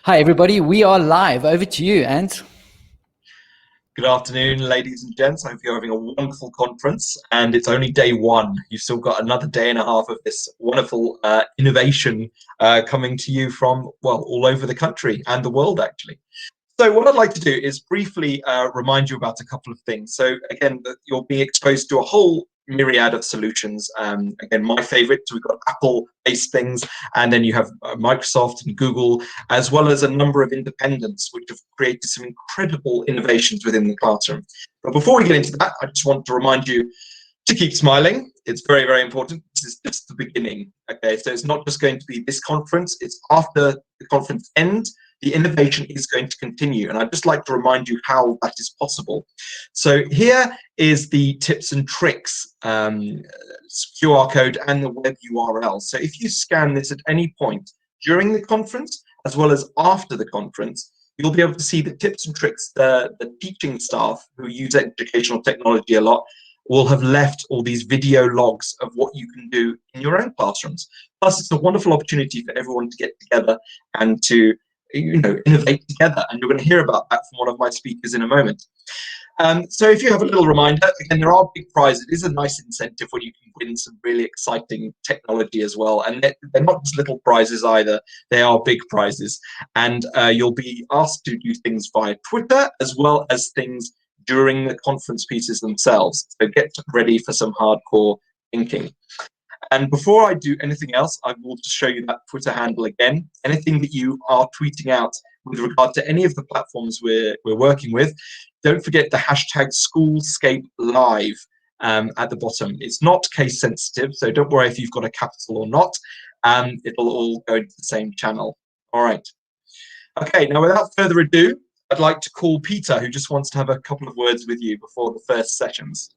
Hi, everybody. We are live. Over to you, Ant. Good afternoon, ladies and gents. I hope you're having a wonderful conference, and it's only day one. You've still got another day and a half of this wonderful innovation coming to you from, well, all over the country and the world, actually. So what I'd like to do is briefly remind you about a couple of things. So again, you're being exposed to a whole myriad of solutions. Again, my favorites, we've got Apple-based things, and then you have Microsoft and Google, as well as a number of independents, which have created some incredible innovations within the classroom. But before we get into that, I just want to remind you to keep smiling. It's very, very important. This is just the beginning. Okay, so it's not just going to be this conference, it's after the conference ends. The innovation is going to continue, and I'd just like to remind you how that is possible. So here is the tips and tricks QR code and the web URL. So if you scan this at any point during the conference, as well as after the conference, you'll be able to see the tips and tricks the teaching staff who use educational technology a lot will have left all these video logs of what you can do in your own classrooms. Plus, it's a wonderful opportunity for everyone to get together and to innovate together, and you're going to hear about that from one of my speakers in a moment. So if you have a little reminder, again, there are big prizes. It is a nice incentive when you can win some really exciting technology as well, and they're not just little prizes either, they are big prizes, and you'll be asked to do things via Twitter as well as things during the conference pieces themselves, so get ready for some hardcore thinking. And before I do anything else, I will just show you that Twitter handle again. Anything that you are tweeting out with regard to any of the platforms we're working with, don't forget the hashtag Schoolscape Live at the bottom. It's not case sensitive, so don't worry if you've got a capital or not. It'll all go into the same channel. All right. Okay, now without further ado, I'd like to call Peter, who just wants to have a couple of words with you before the first sessions.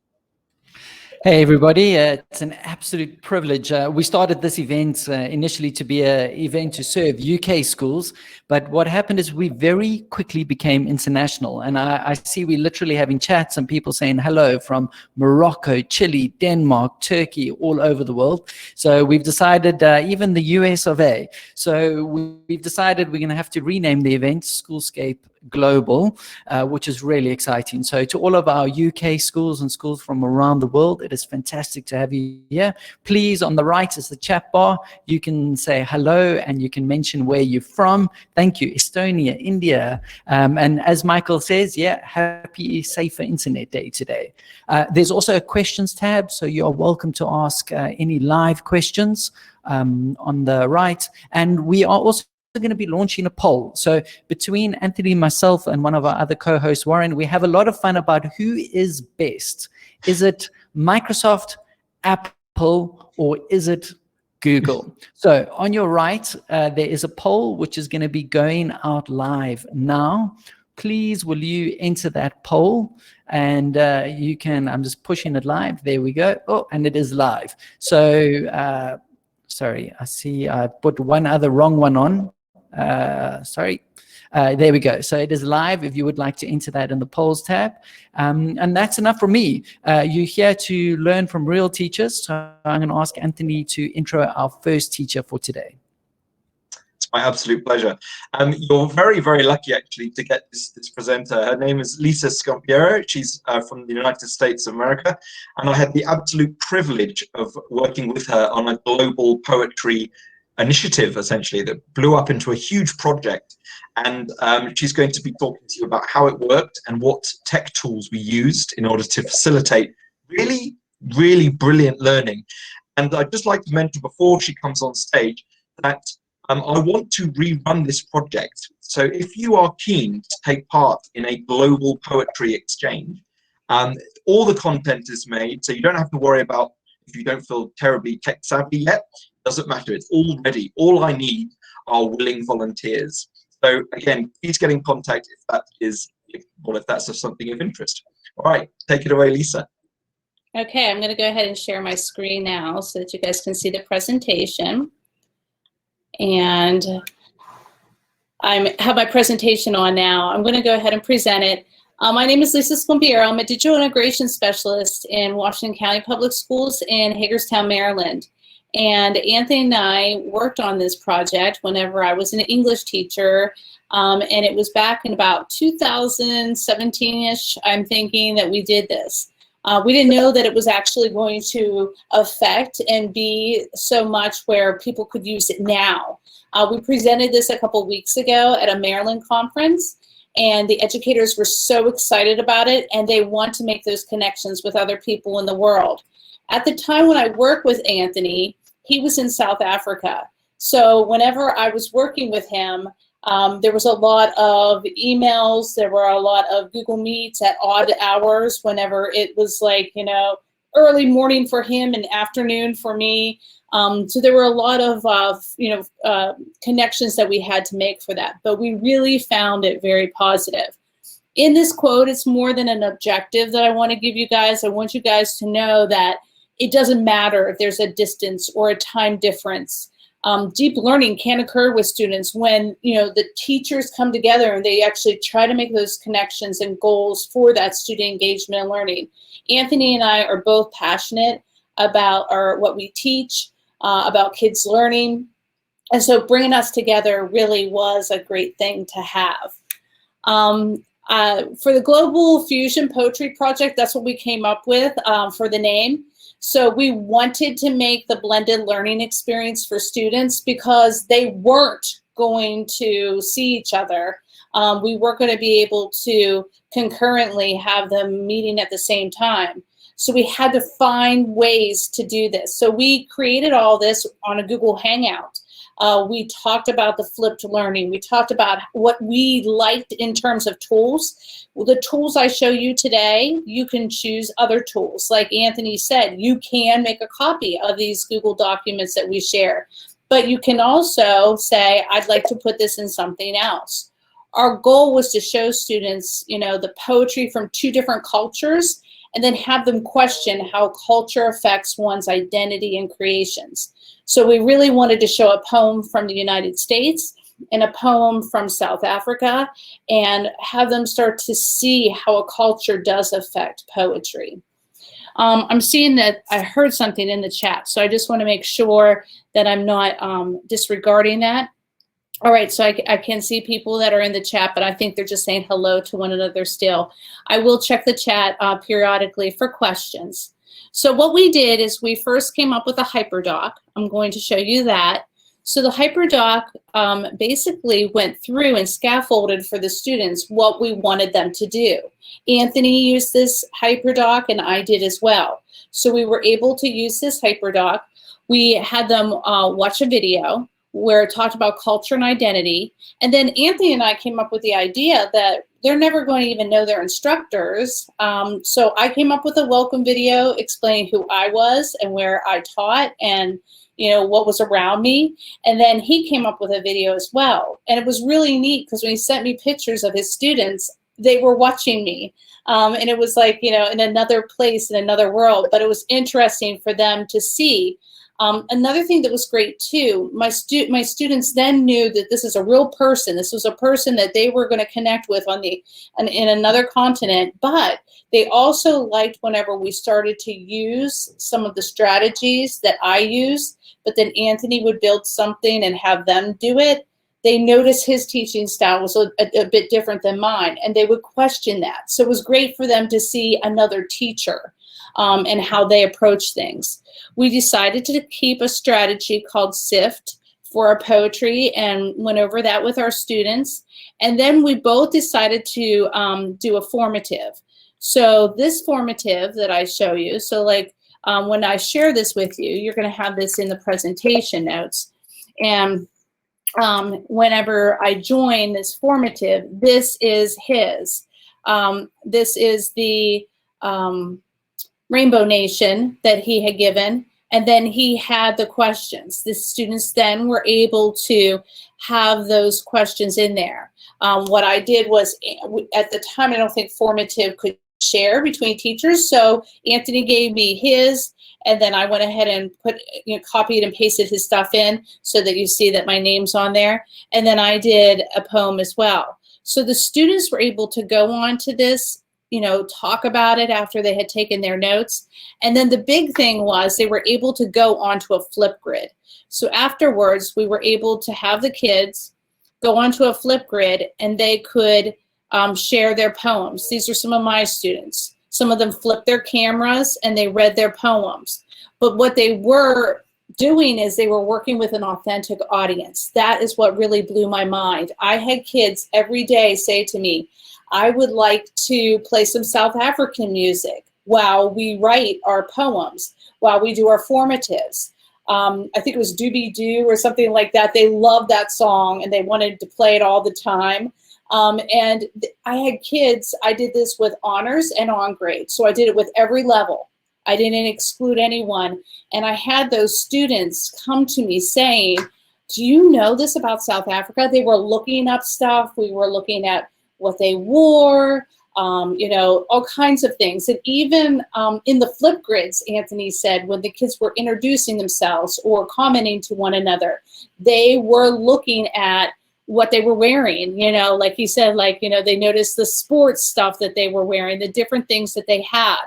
Hey, everybody. It's an absolute privilege. We started this event initially to be an event to serve UK schools, but what happened is we very quickly became international. And I see we literally having chats and people saying hello from Morocco, Chile, Denmark, Turkey, all over the world. So we've decided, even the US of A. So we've decided we're going to have to rename the event Schoolscape Global, which is really exciting. So to all of our UK schools and schools from around the world, it is fantastic to have you here. Please, on the right is the chat bar. You can say hello and you can mention where you're from. Thank you, Estonia, India. And as Michael says, yeah, happy Safer Internet Day today. There's also a questions tab, so you are welcome to ask any live questions on the right. And we are also going to be launching a poll. So between Anthony, myself, and one of our other co-hosts, Warren, we have a lot of fun about who is best. Is it Microsoft, Apple, or is it Google? So on your right, there is a poll which is going to be going out live now. Please, will you enter that poll? And you can, I'm just pushing it live. There we go. Oh, and it is live. So, sorry, I see I put one other wrong one on. Sorry. There we go. So it is live if you would like to enter that in the polls tab. And that's enough for me. You're here to learn from real teachers. So I'm going to ask Anthony to intro our first teacher for today. It's my absolute pleasure. You're very, very lucky actually to get this presenter. Her name is Lisa Scumpieru. She's from the United States of America. And I had the absolute privilege of working with her on a global poetry initiative, essentially, that blew up into a huge project. And she's going to be talking to you about how it worked and what tech tools we used in order to facilitate really, really brilliant learning. And I'd just like to mention before she comes on stage that I want to rerun this project. So if you are keen to take part in a global poetry exchange, all the content is made, so you don't have to worry about if you don't feel terribly tech savvy yet. Doesn't matter, it's all ready. All I need are willing volunteers. So again, please get in contact if that's something of interest. All right, take it away, Lisa. Okay, I'm going to go ahead and share my screen now so that you guys can see the presentation. And I have my presentation on now. I'm going to go ahead and present it. My name is Lisa Scumpieru. I'm a digital integration specialist in Washington County Public Schools in Hagerstown, Maryland. And Anthony and I worked on this project whenever I was an English teacher. And it was back in about 2017-ish, I'm thinking, that we did this. We didn't know that it was actually going to affect and be so much where people could use it now. We presented this a couple weeks ago at a Maryland conference, and the educators were so excited about it, and they want to make those connections with other people in the world. At the time when I worked with Anthony, he was in South Africa. So whenever I was working with him, there was a lot of emails, there were a lot of Google Meets at odd hours whenever it was like, you know, early morning for him and afternoon for me. So there were a lot of, connections that we had to make for that, but we really found it very positive. In this quote, it's more than an objective that I want to give you guys. I want you guys to know that it doesn't matter if there's a distance or a time difference. Deep learning can occur with students when, you know, the teachers come together and they actually try to make those connections and goals for that student engagement and learning. Anthony and I are both passionate about what we teach, about kids learning. And so bringing us together really was a great thing to have. For the Global Fusion Poetry Project, that's what we came up with for the name. So we wanted to make the blended learning experience for students because they weren't going to see each other. We weren't going to be able to concurrently have them meeting at the same time. So we had to find ways to do this. So we created all this on a Google Hangout. We talked about the flipped learning. We talked about what we liked in terms of tools. Well, the tools I show you today, you can choose other tools. Like Anthony said, you can make a copy of these Google documents that we share. But you can also say, I'd like to put this in something else. Our goal was to show students, you know, the poetry from two different cultures and then have them question how culture affects one's identity and creations. So we really wanted to show a poem from the United States and a poem from South Africa and have them start to see how a culture does affect poetry. I'm seeing that I heard something in the chat, so I just want to make sure that I'm not disregarding that. All right, so I can see people that are in the chat, but I think they're just saying hello to one another still. I will check the chat periodically for questions. So what we did is we first came up with a hyperdoc. I'm going to show you that. So the hyperdoc basically went through and scaffolded for the students what we wanted them to do. Anthony used this hyperdoc and I did as well. So we were able to use this hyperdoc. We had them watch a video where it talked about culture and identity. And then Anthony and I came up with the idea that they're never going to even know their instructors. So I came up with a welcome video explaining who I was and where I taught and, you know, what was around me. And then he came up with a video as well. And it was really neat because when he sent me pictures of his students, they were watching me. And it was like, you know, in another place, in another world, but it was interesting for them to see. Another thing that was great too, my students then knew that this is a real person. This was a person that they were going to connect with in another continent, but they also liked whenever we started to use some of the strategies that I used, but then Anthony would build something and have them do it. They noticed his teaching style was a bit different than mine, and they would question that. So it was great for them to see another teacher and how they approach things. We decided to keep a strategy called SIFT for our poetry and went over that with our students. And then we both decided to do a formative. So this formative that I show you, so like when I share this with you, you're going to have this in the presentation notes. And whenever I join this formative, this is his. This is the Rainbow Nation that he had given, and then he had the questions. The students then were able to have those questions in there. What I did was, at the time, I don't think formative could share between teachers, so Anthony gave me his, and then I went ahead and copied and pasted his stuff in so that you see that my name's on there, and then I did a poem as well. So the students were able to go on to this, you know, talk about it after they had taken their notes. And then the big thing was they were able to go onto a Flipgrid. So afterwards, we were able to have the kids go onto a Flipgrid and they could share their poems. These are some of my students. Some of them flipped their cameras and they read their poems. But what they were doing is they were working with an authentic audience. That is what really blew my mind. I had kids every day say to me, I would like to play some South African music while we write our poems, while we do our formatives. I think it was Doobie Doo or something like that. They loved that song and they wanted to play it all the time. And I had kids, I did this with honors and on grade. So I did it with every level. I didn't exclude anyone. And I had those students come to me saying, do you know this about South Africa? They were looking up stuff. We were looking at what they wore, you know, all kinds of things. And even in the Flipgrids, Anthony said, when the kids were introducing themselves or commenting to one another, they were looking at what they were wearing, you know, like he said, like, you know, they noticed the sports stuff that they were wearing, the different things that they had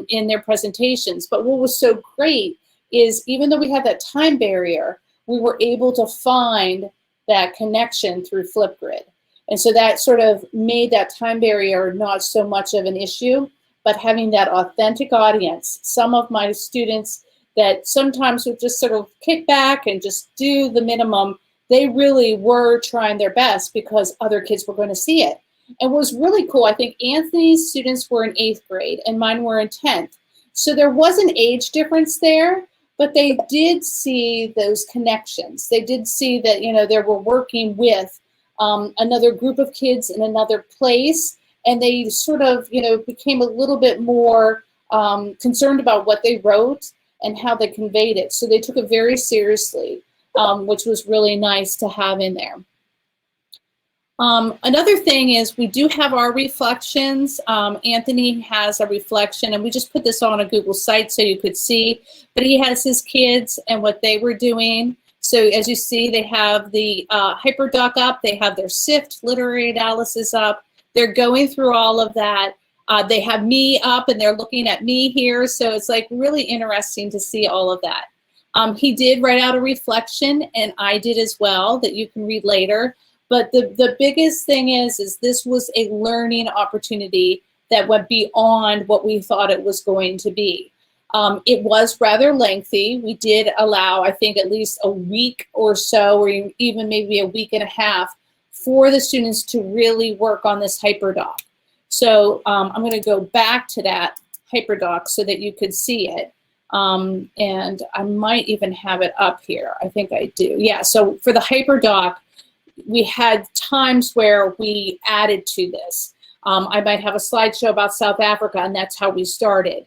in their presentations. But what was so great is even though we had that time barrier, we were able to find that connection through Flipgrid. And so that sort of made that time barrier not so much of an issue, but having that authentic audience. Some of my students that sometimes would just sort of kick back and just do the minimum, they really were trying their best because other kids were going to see it. And what was really cool, I think Anthony's students were in 8th grade and mine were in 10th. So there was an age difference there, but they did see those connections. They did see that, you know, they were working with another group of kids in another place, and they sort of, you know, became a little bit more concerned about what they wrote and how they conveyed it. So they took it very seriously, which was really nice to have in there. Another thing is we do have our reflections. Anthony has a reflection, and we just put this on a Google site so you could see, but he has his kids and what they were doing. So as you see, they have the HyperDoc up, they have their SIFT literary analysis up, they're going through all of that. They have me up and they're looking at me here. So it's like really interesting to see all of that. He did write out a reflection, and I did as well, that you can read later. But the biggest thing is this was a learning opportunity that went beyond what we thought it was going to be. It was rather lengthy. We did allow, I think, at least a week or so, or even maybe a week and a half, for the students to really work on this HyperDoc. So I'm going to go back to that HyperDoc so that you could see it. And I might even have it up here. I think I do. Yeah, so for the HyperDoc, we had times where we added to this. I might have a slideshow about South Africa, and that's how we started.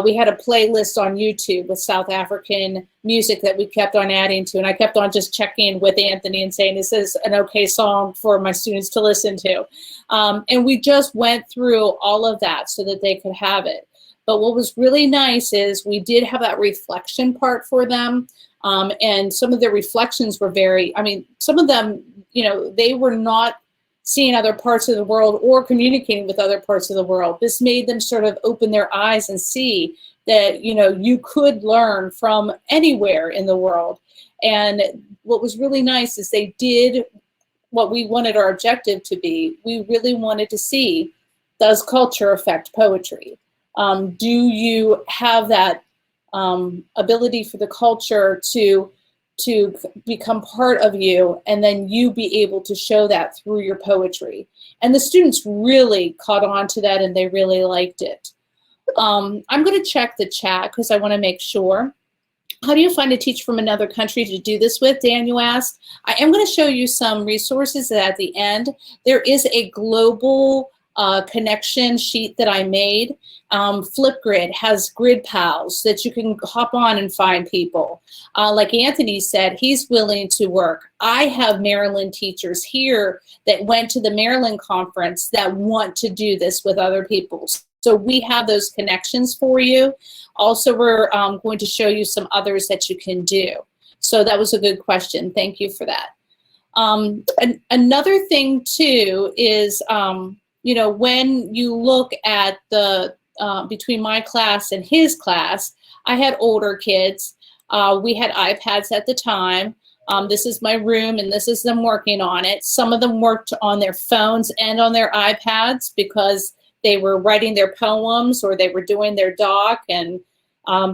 We had a playlist on YouTube with South African music that we kept on adding to, and I kept on just checking with Anthony and saying, is this an okay song for my students to listen to? And we just went through all of that so that they could have it. But what was really nice is we did have that reflection part for them. And some of their reflections were very, I mean, some of them, you know, they were not seeing other parts of the world or communicating with other parts of the world. This made them sort of open their eyes and see that, you know, you could learn from anywhere in the world. And what was really nice is they did what we wanted our objective to be. We really wanted to see, does culture affect poetry? Do you have that ability for the culture to become part of you, and then you be able to show that through your poetry? And the students really caught on to that, and they really liked it. I'm going to check the chat because I want to make sure. How do you find a teacher from another country to do this with, Dan, you asked? I am going to show you some resources at the end. There is a global connection sheet that I made. Flipgrid has grid pals that you can hop on and find people. Like Anthony said, he's willing to work. I have Maryland teachers here that went to the Maryland conference that want to do this with other people. So we have those connections for you. Also, we're going to show you some others that you can do. So that was a good question. Thank you for that. And another thing too is, you know, when you look at the, between my class and his class, I had older kids. We had iPads at the time. This is my room and this is them working on it. Some of them worked on their phones and on their iPads because they were writing their poems or they were doing their doc, and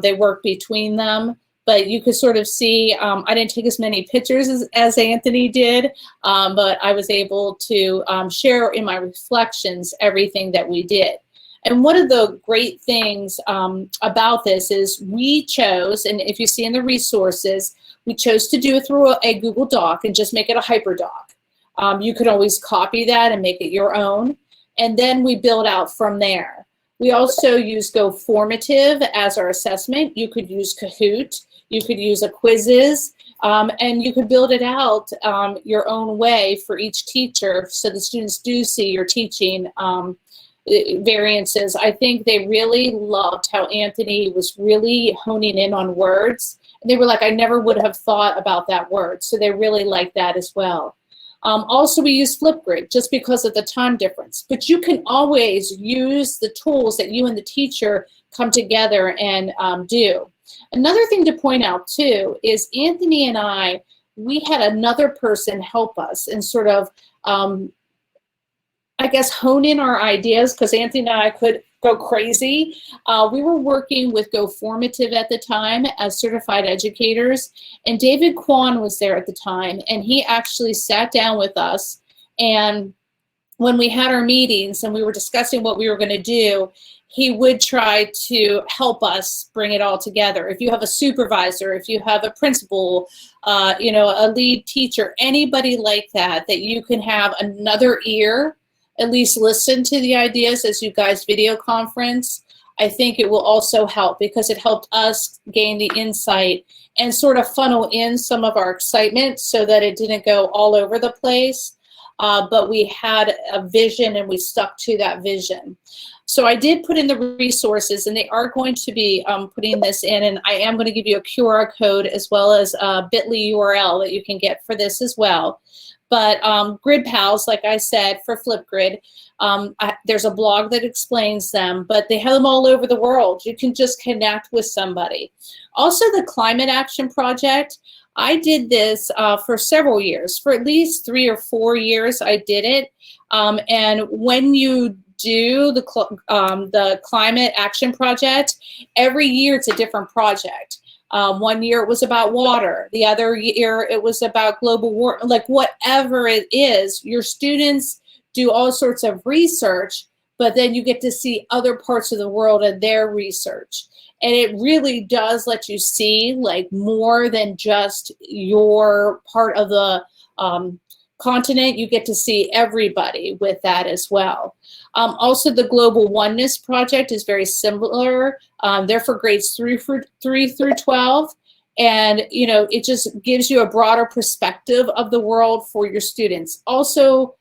they worked between them. But you could sort of see, I didn't take as many pictures as Anthony did, but I was able to share in my reflections everything that we did. And one of the great things about this is we chose, and if you see in the resources, we chose to do it through a Google Doc and just make it a hyperdoc. You could always copy that and make it your own. And then we build out from there. We also use Go Formative as our assessment. You could use Kahoot. You could use a quizzes, and you could build it out your own way for each teacher so the students do see your teaching variances. I think they really loved how Anthony was really honing in on words. And they were like, I never would have thought about that word. So they really liked that as well. Also, we use Flipgrid just because of the time difference. But you can always use the tools that you and the teacher come together and do. Another thing to point out too is Anthony and I, we had another person help us and sort of, I guess, hone in our ideas, because Anthony and I could go crazy. We were working with Go Formative at the time as certified educators, and David Kwan was there at the time, and he actually sat down with us, and when we had our meetings and we were discussing what we were going to do, he would try to help us bring it all together. If you have a supervisor, if you have a principal, you know, a lead teacher, anybody like that, that you can have another ear, at least listen to the ideas as you guys video conference, I think it will also help, because it helped us gain the insight and sort of funnel in some of our excitement so that it didn't go all over the place. But we had a vision and we stuck to that vision. So I did put in the resources, and they are going to be putting this in, and I am going to give you a QR code as well as a bit.ly URL that you can get for this as well. But Grid Pals, like I said, for Flipgrid, there's a blog that explains them, but they have them all over the world. You can just connect with somebody. Also, the Climate Action Project, I did this for several years. For at least 3 or 4 years, I did it. And when you do the Climate Action Project, every year it's a different project. One year it was about water. The other year it was about global warming. Like whatever it is, your students do all sorts of research, but then you get to see other parts of the world and their research. And it really does let you see like more than just your part of the continent. You get to see everybody with that as well. Also, the Global Oneness Project is very similar. They're for grades 3 through 12. And, you know, it just gives you a broader perspective of the world for your students. Also,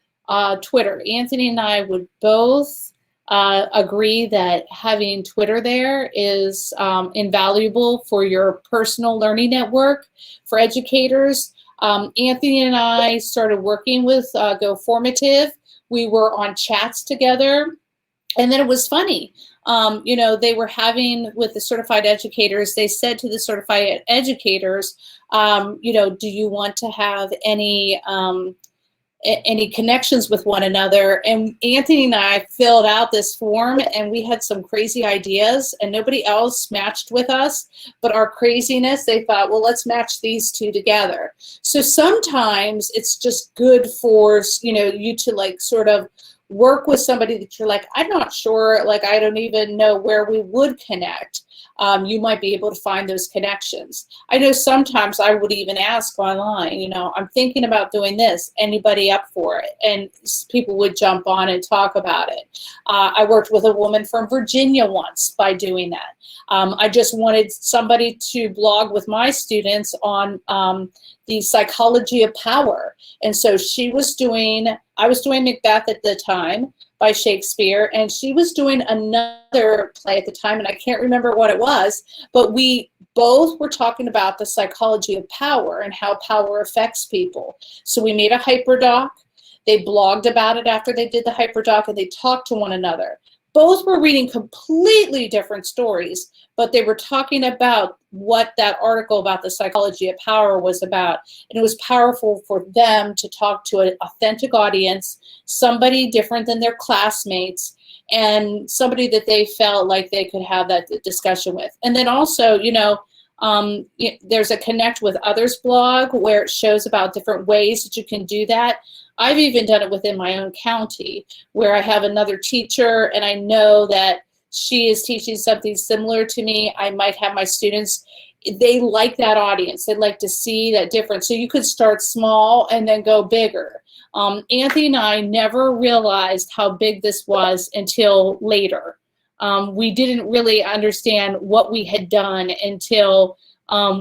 Twitter. Anthony and I would both agree that having Twitter there is invaluable for your personal learning network for educators. Anthony and I started working with Go Formative. We were on chats together, and then it was funny. You know, they were having with the certified educators, they said to the certified educators, you know, do you want to have any connections with one another? And Anthony and I filled out this form, and we had some crazy ideas, and nobody else matched with us, but our craziness, they thought, well, let's match these two together. So sometimes it's just good for, you know, you to like sort of work with somebody that you're like, I'm not sure, like I don't even know where we would connect. You might be able to find those connections. I know sometimes I would even ask online, you know, I'm thinking about doing this, anybody up for it? And people would jump on and talk about it. I worked with a woman from Virginia once by doing that. I just wanted somebody to blog with my students on the psychology of power. And so she was doing, I was doing Macbeth at the time by Shakespeare, and she was doing another play at the time, and I can't remember what it was, but we both were talking about the psychology of power and how power affects people. So we made a hyperdoc. They blogged about it after they did the hyperdoc, and they talked to one another. Both were reading completely different stories, but they were talking about what that article about the psychology of power was about. And it was powerful for them to talk to an authentic audience, somebody different than their classmates, and somebody that they felt like they could have that discussion with. And then also, you know, there's a Connect with Others blog where it shows about different ways that you can do that. I've even done it within my own county where I have another teacher and I know that she is teaching something similar to me. I might have my students, they like that audience. They like to see that difference. So you could start small and then go bigger. Anthony and I never realized how big this was until later. We didn't really understand what we had done until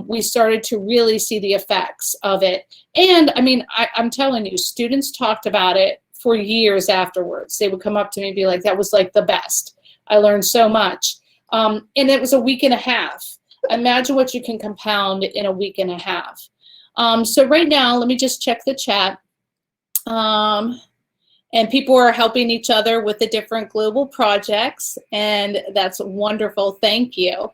we started to really see the effects of it. And I mean, I'm telling you, students talked about it for years afterwards. They would come up to me and be like, that was like the best. I learned so much. And it was a week and a half. Imagine what you can compound in a week and a half. So right now, let me just check the chat. And people are helping each other with the different global projects, and that's wonderful. Thank you.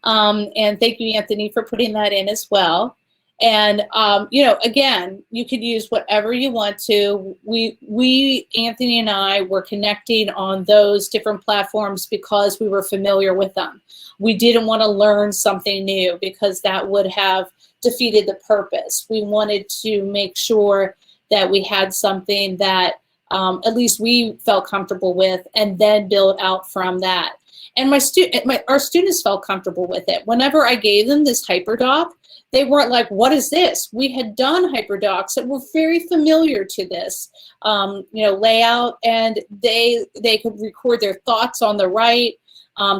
And thank you, Anthony, for putting that in as well. And, you know, again, you could use whatever you want to. We, Anthony and I, were connecting on those different platforms because we were familiar with them. We didn't want to learn something new because that would have defeated the purpose. We wanted to make sure that we had something that at least we felt comfortable with, and then build out from that. And our students felt comfortable with it. Whenever I gave them this hyperdoc, they weren't like, what is this? We had done hyperdocs that were very familiar to this, you know, layout, and they could record their thoughts on the right.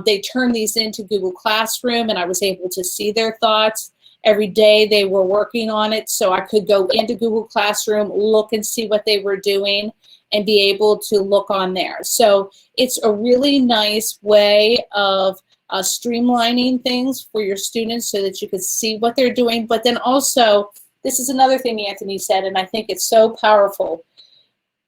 They turned these into Google Classroom, and I was able to see their thoughts. Every day they were working on it, so I could go into Google Classroom, look and see what they were doing, and be able to look on there. So it's a really nice way of streamlining things for your students so that you can see what they're doing. But then also, this is another thing Anthony said, and I think it's so powerful.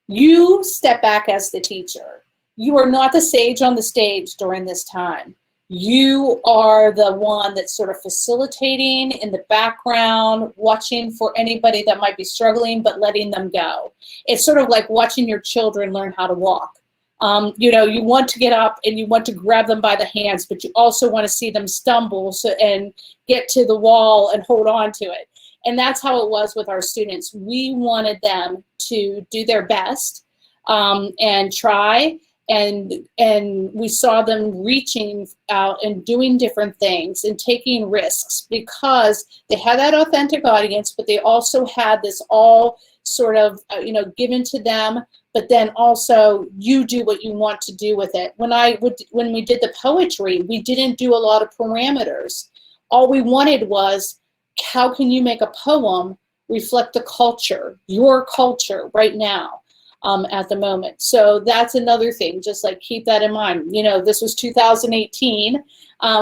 You step back as the teacher. You are not the sage on the stage during this time. You are the one that's sort of facilitating in the background, watching for anybody that might be struggling, but letting them go. It's sort of like watching your children learn how to walk. You know, you want to get up and you want to grab them by the hands, but you also want to see them stumble and get to the wall and hold on to it. And that's how it was with our students. We wanted them to do their best and try. And we saw them reaching out and doing different things and taking risks because they had that authentic audience, but they also had this all sort of, you know, given to them, but then also you do what you want to do with it. When we did the poetry, we didn't do a lot of parameters. All we wanted was, how can you make a poem reflect the culture, your culture right now? At the moment. So that's another thing, just like keep that in mind. You know, this was 2018,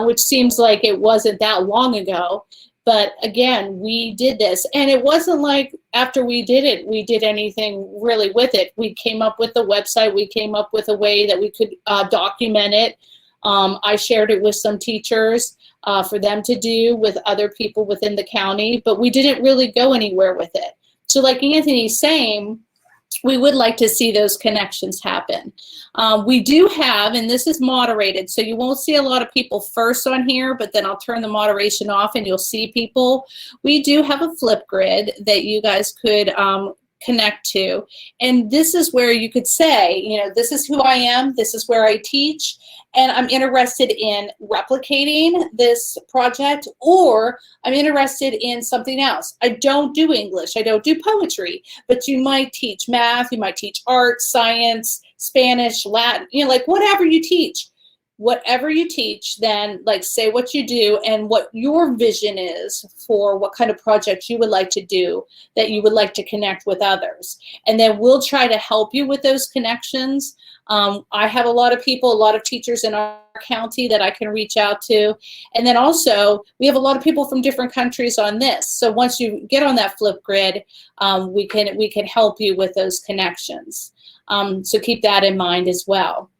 which seems like it wasn't that long ago, but again, we did this, and it wasn't like after we did it, we did anything really with it. We came up with the website, we came up with a way that we could document it. I shared it with some teachers for them to do with other people within the county, but we didn't really go anywhere with it. So like Anthony's saying, we would like to see those connections happen. We do have, and this is moderated, so you won't see a lot of people first on here, but then I'll turn the moderation off and you'll see people. We do have a Flipgrid that you guys could connect to. And this is where you could say, you know, this is who I am, this is where I teach, and I'm interested in replicating this project, or I'm interested in something else. I don't do English, I don't do poetry, but you might teach math, you might teach art, science, Spanish, Latin, you know, like whatever you teach. Whatever you teach, then like say what you do and what your vision is for what kind of projects you would like to do, that you would like to connect with others. And then we'll try to help you with those connections. I have a lot of people, a lot of teachers in our county that I can reach out to. And then also, we have a lot of people from different countries on this. So once you get on that Flipgrid, we can help you with those connections. So keep that in mind as well.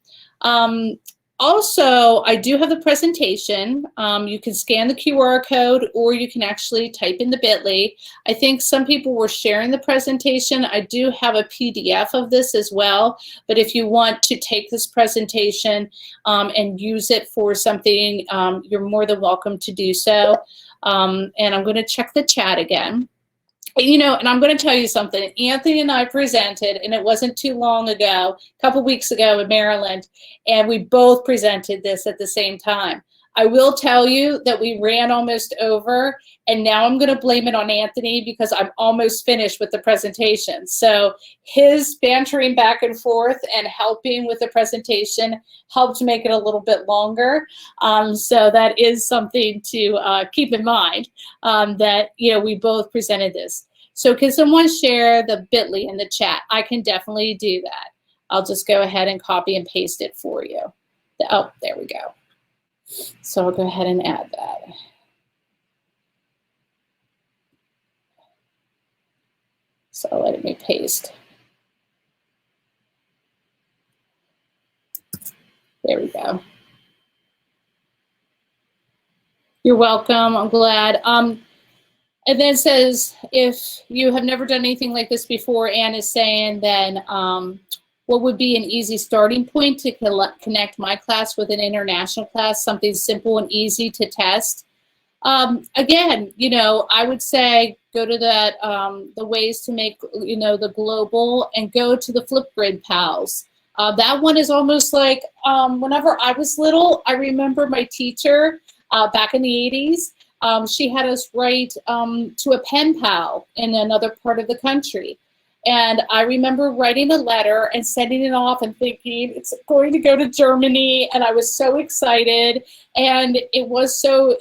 Also, I do have the presentation. You can scan the QR code, or you can actually type in the bit.ly. I think some people were sharing the presentation. I do have a PDF of this as well, but if you want to take this presentation and use it for something, you're more than welcome to do so. And I'm going to check the chat again. You know, and I'm going to tell you something. Anthony and I presented, and it wasn't too long ago, a couple weeks ago in Maryland, and we both presented this at the same time. I will tell you that we ran almost over, and now I'm going to blame it on Anthony because I'm almost finished with the presentation. So his bantering back and forth and helping with the presentation helped make it a little bit longer. So that is something to keep in mind, that, you know, we both presented this. So can someone share the bit.ly in the chat? I can definitely do that. I'll just go ahead and copy and paste it for you. Oh, there we go. So I'll go ahead and add that. So let me paste. There we go. You're welcome. I'm glad. And then it says, if you have never done anything like this before, Anne is saying, then what would be an easy starting point to connect my class with an international class, something simple and easy to test? Again, you know, I would say go to that, the ways to make, you know, the global, and go to the Flipgrid Pals. That one is almost like, whenever I was little, I remember my teacher back in the 80s, she had us write to a pen pal in another part of the country. And I remember writing a letter and sending it off and thinking it's going to go to Germany. And I was so excited. And it was so,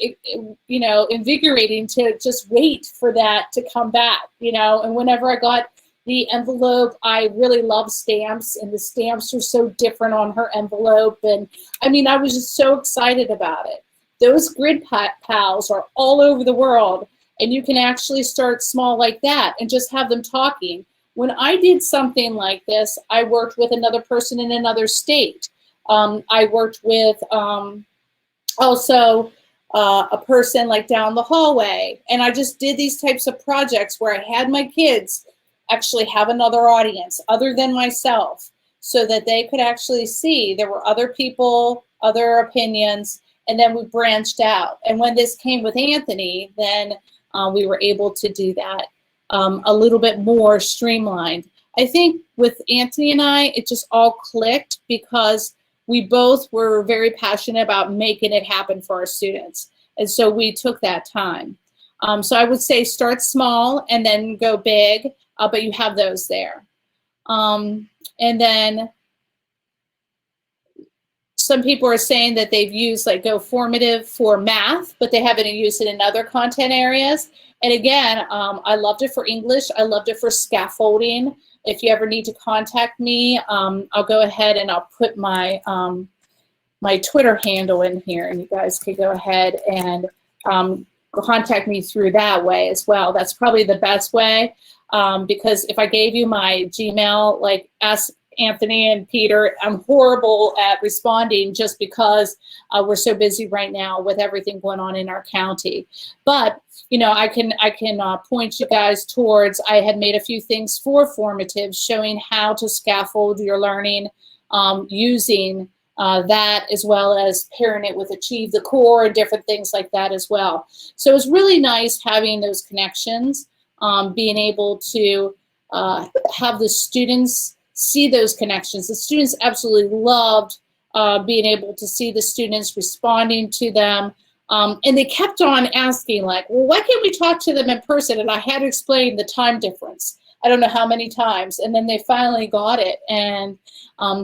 you know, invigorating to just wait for that to come back, you know. And whenever I got the envelope, I really love stamps, and the stamps are so different on her envelope. And I mean, I was just so excited about it. Those grid pals are all over the world, and you can actually start small like that and just have them talking. When I did something like this, I worked with another person in another state. I worked with also a person like down the hallway. And I just did these types of projects where I had my kids actually have another audience other than myself, so that they could actually see there were other people, other opinions, and then we branched out. And when this came with Anthony, then we were able to do that. A little bit more streamlined. I think with Anthony and I, it just all clicked because we both were very passionate about making it happen for our students. And so we took that time. So I would say start small and then go big, but you have those there. And then some people are saying that they've used like Go Formative for math, but they haven't used it in other content areas. And again, I loved it for English. I loved it for scaffolding. If you ever need to contact me, I'll go ahead and I'll put my my Twitter handle in here, and you guys can go ahead and contact me through that way as well. That's probably the best way, because if I gave you my Gmail, like ask Anthony and Peter, I'm horrible at responding just because we're so busy right now with everything going on in our county. But you know, I can point you guys towards, I had made a few things for Formative showing how to scaffold your learning using that, as well as pairing it with Achieve the Core and different things like that as well. So it was really nice having those connections, being able to have the students see those connections. The students absolutely loved being able to see the students responding to them. And they kept on asking, like, well, why can't we talk to them in person? And I had to explain the time difference. I don't know how many times. And then they finally got it. And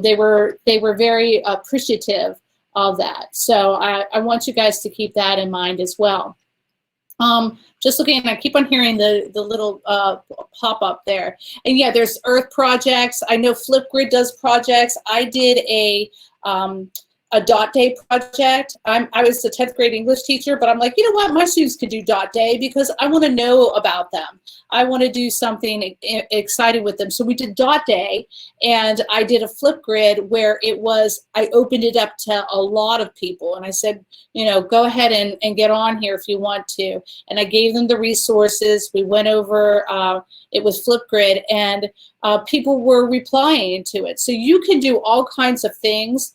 they were very appreciative of that. So I want you guys to keep that in mind as well. Just looking, I keep on hearing the little pop-up there. And yeah, there's Earth projects. I know Flipgrid does projects. I did a a dot day project. I was a 10th grade English teacher, but I'm like, you know what? My students could do dot day because I want to know about them. I want to do something exciting with them. So we did dot day, and I did a Flipgrid where I opened it up to a lot of people. And I said, you know, go ahead and get on here if you want to. And I gave them the resources. We went over, it was Flipgrid, and people were replying to it. So you can do all kinds of things.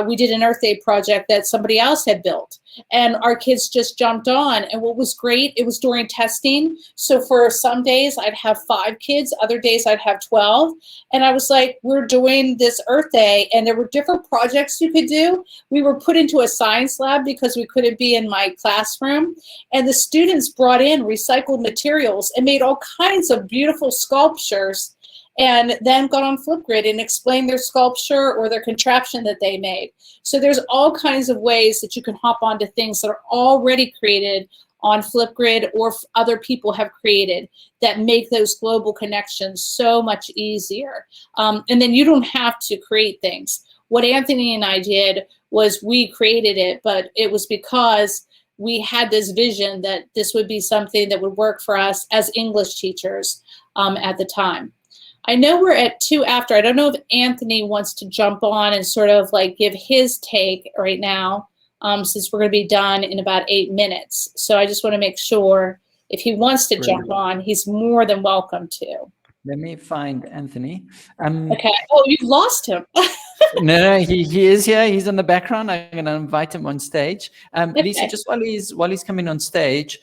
We did an Earth Day project that somebody else had built, and our kids just jumped on. And what was great, it was during testing. So for some days I'd have 5 kids, other days I'd have 12. And I was like, we're doing this Earth Day, and there were different projects you could do. We were put into a science lab because we couldn't be in my classroom. And the students brought in recycled materials and made all kinds of beautiful sculptures, and then got on Flipgrid and explained their sculpture or their contraption that they made. So there's all kinds of ways that you can hop onto things that are already created on Flipgrid or other people have created that make those global connections so much easier. And then you don't have to create things. What Anthony and I did was we created it, but it was because we had this vision that this would be something that would work for us as English teachers at the time. I know we're at 2 after. I don't know if Anthony wants to jump on and sort of like give his take right now, since we're going to be done in about 8 minutes. So I just want to make sure if he wants to jump on, he's more than welcome to. Let me find Anthony. Okay. Oh, you've lost him. No, he is here. He's in the background. I'm going to invite him on stage. Okay. Lisa, just while he's coming on stage,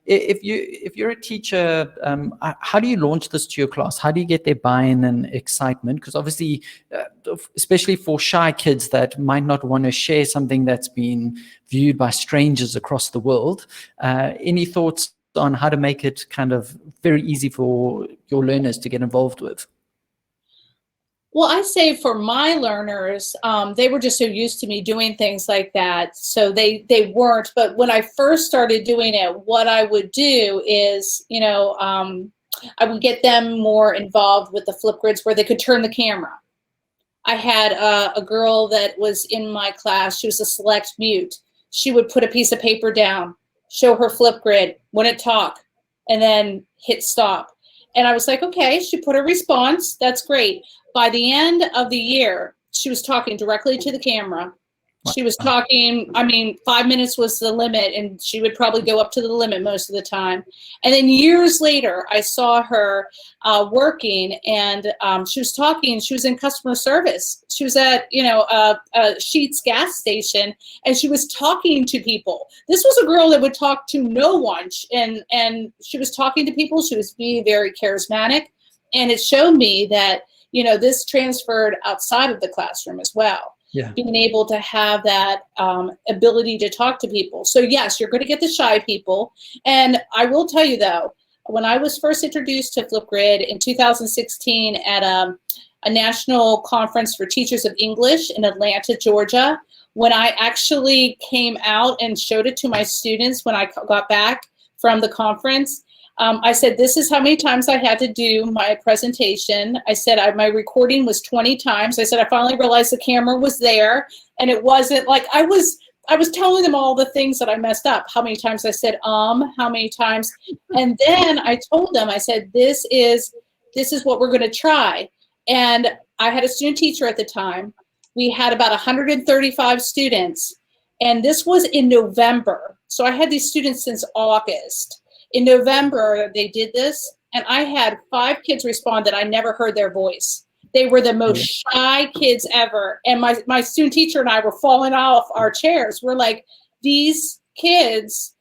if you're a teacher, how do you launch this to your class? How do you get their buy-in and excitement? Because obviously, especially for shy kids that might not want to share something that's been viewed by strangers across the world, any thoughts on how to make it kind of very easy for your learners to get involved with? Well, I say for my learners, they were just so used to me doing things like that, so they weren't. But when I first started doing it, what I would do is, you know, I would get them more involved with the Flipgrids where they could turn the camera. I had a girl that was in my class. She was a select mute. She would put a piece of paper down, show her Flipgrid, wouldn't talk, and then hit stop. And I was like, okay, she put a response. That's great. By the end of the year, she was talking directly to the camera. She was talking, I mean, 5 minutes was the limit, and she would probably go up to the limit most of the time. And then years later, I saw her working, and she was talking. She was in customer service. She was at, you know, a Sheetz gas station, and she was talking to people. This was a girl that would talk to no one, and she was talking to people. She was being very charismatic, and it showed me that, you know, this transferred outside of the classroom as well. Yeah. Being able to have that ability to talk to people. So yes, you're going to get the shy people. And I will tell you though, when I was first introduced to Flipgrid in 2016 at a national conference for teachers of English in Atlanta, Georgia, when I actually came out and showed it to my students when I got back from the conference, I said, this is how many times I had to do my presentation. I said my recording was 20 times. I said I finally realized the camera was there, and it wasn't like I was telling them all the things that I messed up. How many times I said how many times, and then I told them, I said, this is what we're going to try. And I had a student teacher at the time. We had about 135 students, and this was in November. So I had these students since August. In November, they did this, and I had 5 kids respond that I never heard their voice. They were the most shy kids ever. And my student teacher and I were falling off our chairs. We're like, these kids,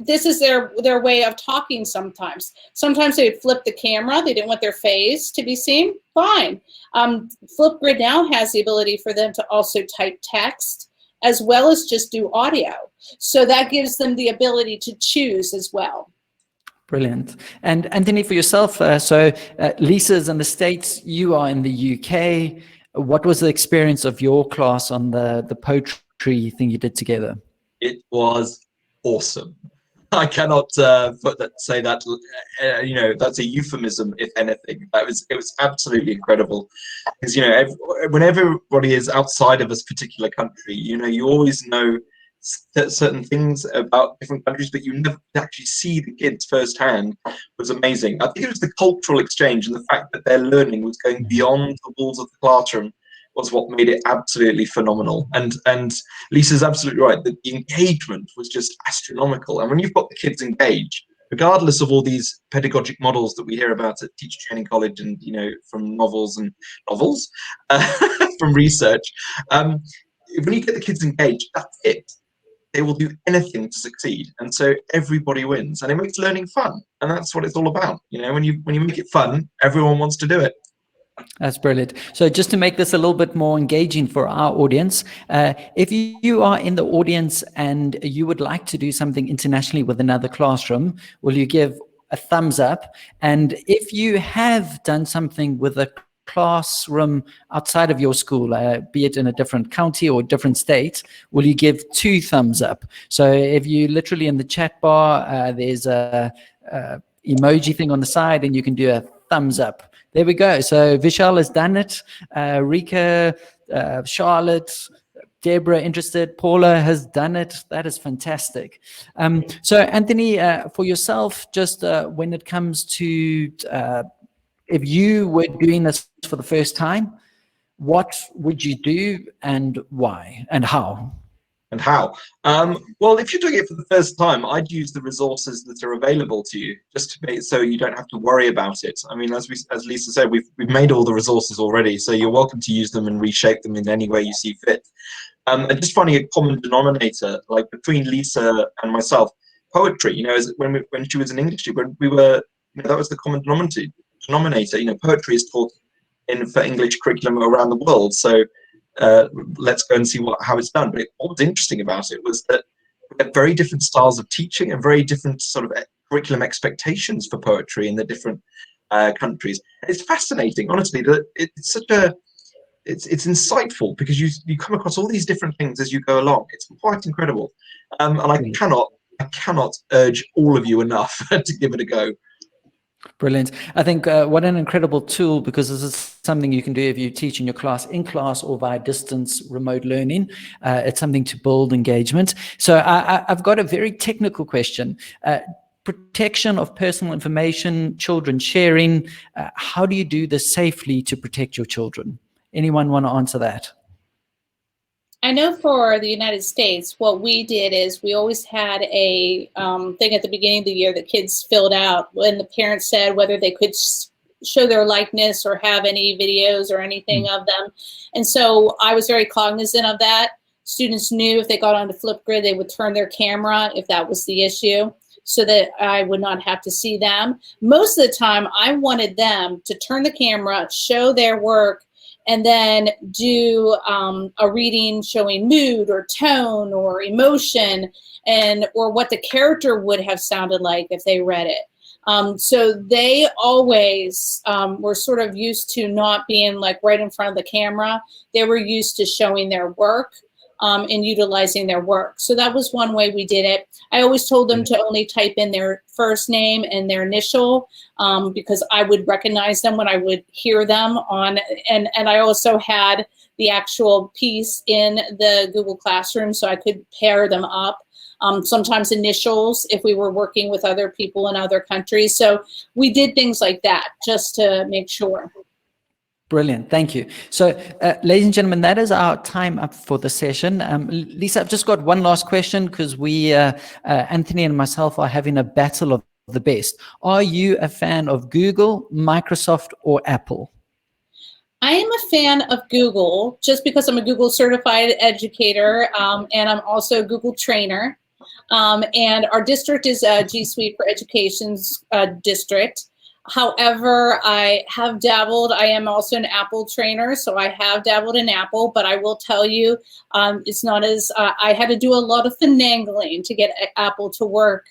this is their way of talking sometimes. Sometimes they would flip the camera. They didn't want their face to be seen. Fine. Flipgrid now has the ability for them to also type text as well as just do audio. So that gives them the ability to choose as well. Brilliant. And Anthony, for yourself, so Lisa's in the States, you are in the UK. What was the experience of your class on the poetry thing you did together? It was awesome. I cannot say that. You know, that's a euphemism, if anything. It was absolutely incredible, because you know, when everybody is outside of a particular country, you know, you always know certain things about different countries, but you never actually see the kids firsthand. Was amazing. I think it was the cultural exchange and the fact that their learning was going beyond the walls of the classroom was what made it absolutely phenomenal. And Lisa's absolutely right that the engagement was just astronomical. And when you've got the kids engaged, regardless of all these pedagogic models that we hear about at Teacher Training College and, you know, from novels, from research, when you get the kids engaged, that's it. They will do anything to succeed, and so everybody wins, and it makes learning fun, and that's what it's all about. You know, when you make it fun, everyone wants to do it. That's brilliant. So just to make this a little bit more engaging for our audience, if you are in the audience and you would like to do something internationally with another classroom, will you give a thumbs up? And if you have done something with a classroom outside of your school, be it in a different county or different state, will you give 2 thumbs up? So if you literally in the chat bar, there's a emoji thing on the side and you can do a thumbs up. There we go. So Vishal has done it. Rika, Charlotte, Deborah interested. Paula has done it. That is fantastic. So Anthony, for yourself, just when it comes to if you were doing this for the first time, what would you do and why and how? And how? Well, if you're doing it for the first time, I'd use the resources that are available to you, just to make so you don't have to worry about it. I mean, as Lisa said, we've made all the resources already, so you're welcome to use them and reshape them in any way you see fit. And just finding a common denominator, like between Lisa and myself, poetry. You know, when she was in English, when we were, you know, that was the common denominator. You know, poetry is taught for English curriculum around the world, so let's go and see how it's done. But what was interesting about it was that we had very different styles of teaching and very different sort of curriculum expectations for poetry in the different countries. And it's fascinating, honestly, that it's such a it's insightful, because you come across all these different things as you go along. It's quite incredible, and I cannot urge all of you enough to give it a go. Brilliant. I think what an incredible tool, because this is something you can do if you teach in your class, in class or via distance remote learning. It's something to build engagement. So I've got a very technical question. Protection of personal information, children sharing. How do you do this safely to protect your children? Anyone want to answer that? I know for the United States, what we did is we always had a thing at the beginning of the year that kids filled out when the parents said whether they could show their likeness or have any videos or anything of them. And so I was very cognizant of that. Students knew if they got onto Flipgrid, they would turn their camera if that was the issue, so that I would not have to see them. Most of the time, I wanted them to turn the camera, show their work, and then do a reading showing mood or tone or emotion, or what the character would have sounded like if they read it. So they always were sort of used to not being like right in front of the camera. They were used to showing their work and utilizing their work. So that was one way we did it. I always told them to only type in their first name and their initial, because I would recognize them when I would hear them on, and I also had the actual piece in the Google Classroom, so I could pair them up. Sometimes initials if we were working with other people in other countries. So we did things like that just to make sure. Brilliant. Thank you. So, ladies and gentlemen, that is our time up for the session. Lisa, I've just got one last question, because we, Anthony and myself, are having a battle of the best. Are you a fan of Google, Microsoft, or Apple? I am a fan of Google just because I'm a Google certified educator, and I'm also a Google trainer. And our district is G Suite for Education's district. However, I have dabbled. I am also an Apple trainer, so I have dabbled in Apple, but I will tell you, it's not as, I had to do a lot of finagling to get Apple to work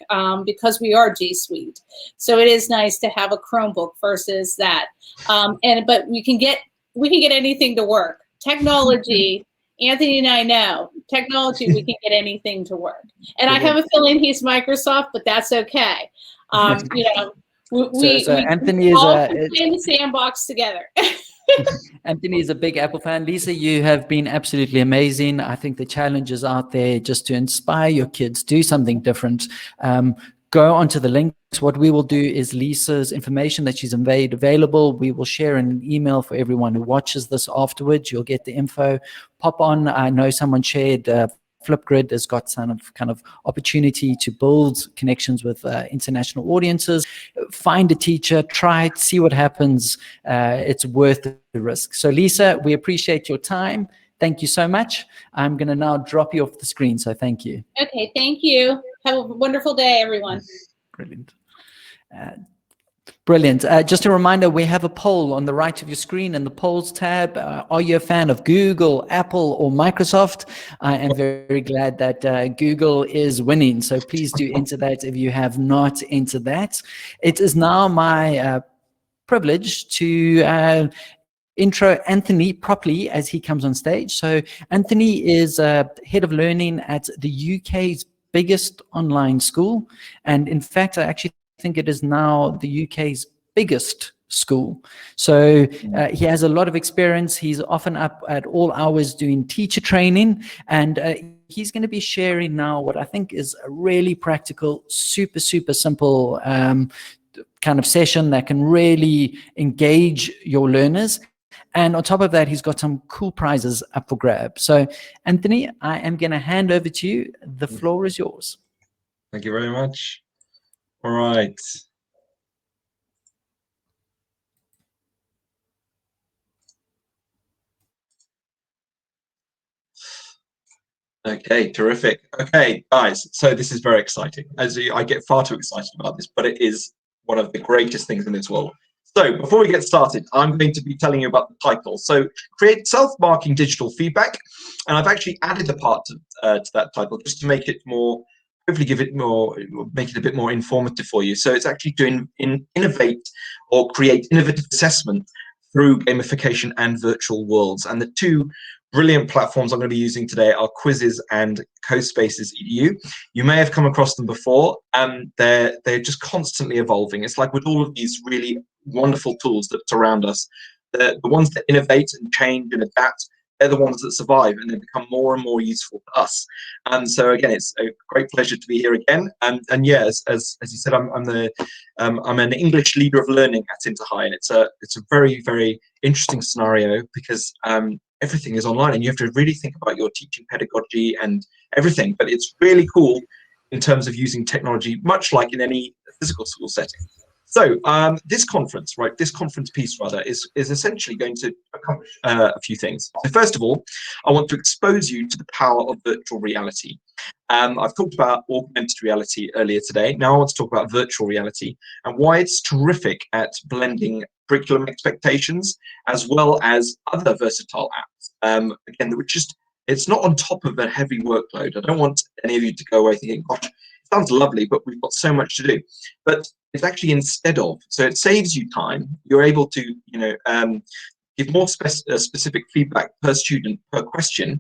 because we are G Suite. So it is nice to have a Chromebook versus that. But we can get anything to work. Technology Anthony and I know technology, we can get anything to work. And I have a feeling he's Microsoft, but that's okay. You know, we Anthony is all can play in the sandbox together. Anthony is a big Apple fan. Lisa, you have been absolutely amazing. I think the challenge is out there just to inspire your kids, do something different. Go onto the links. What we will do is Lisa's information that she's made available, we will share in an email for everyone who watches this afterwards. You'll get the info. Pop on. I know someone shared Flipgrid has got some kind of opportunity to build connections with international audiences. Find a teacher, try it, see what happens. It's worth the risk. So Lisa, we appreciate your time. Thank you so much. I'm going to now drop you off the screen, so thank you. Okay, thank you. Have a wonderful day, everyone. Brilliant. Brilliant. Just a reminder, we have a poll on the right of your screen in the polls tab. Are you a fan of Google, Apple, or Microsoft? I am very glad that Google is winning. So please do enter that if you have not entered that. It is now my privilege to intro Anthony properly as he comes on stage. So Anthony is head of learning at the UK's biggest online school. And in fact, I actually think it is now the UK's biggest school. So he has a lot of experience. He's often up at all hours doing teacher training, and he's going to be sharing now what I think is a really practical, super simple kind of session that can really engage your learners. And on top of that, he's got some cool prizes up for grabs. So Anthony, I am going to hand over to you. The floor is yours. Thank you very much. All right. Okay, terrific. Okay, guys, so this is very exciting. I get far too excited about this, but it is one of the greatest things in this world. So before we get started, I'm going to be telling you about the title. So create self-marking digital feedback. And I've actually added a part to that title just to make it more, hopefully make it a bit more informative for you. So it's actually to innovate or create innovative assessment through gamification and virtual worlds. And the two brilliant platforms I'm going to be using today are Quizzes and CoSpaces.edu. You may have come across them before. They're just constantly evolving. It's like with all of these really wonderful tools that surround us, the ones that innovate and change and adapt, they're the ones that survive, and they become more and more useful to us. And so again, it's a great pleasure to be here again. And yeah, as you said, I'm an English leader of learning at Interhigh, and it's a very interesting scenario because everything is online, and you have to really think about your teaching pedagogy and everything. But it's really cool in terms of using technology, much like in any physical school setting. So this conference piece is essentially going to accomplish a few things. So first of all, I want to expose you to the power of virtual reality. I've talked about augmented reality earlier today. Now I want to talk about virtual reality and why it's terrific at blending curriculum expectations as well as other versatile apps. Again, it's not on top of a heavy workload. I don't want any of you to go away thinking, gosh, it sounds lovely, but we've got so much to do. But it's actually instead of, so it saves you time. You're able to, give more specific feedback per student, per question,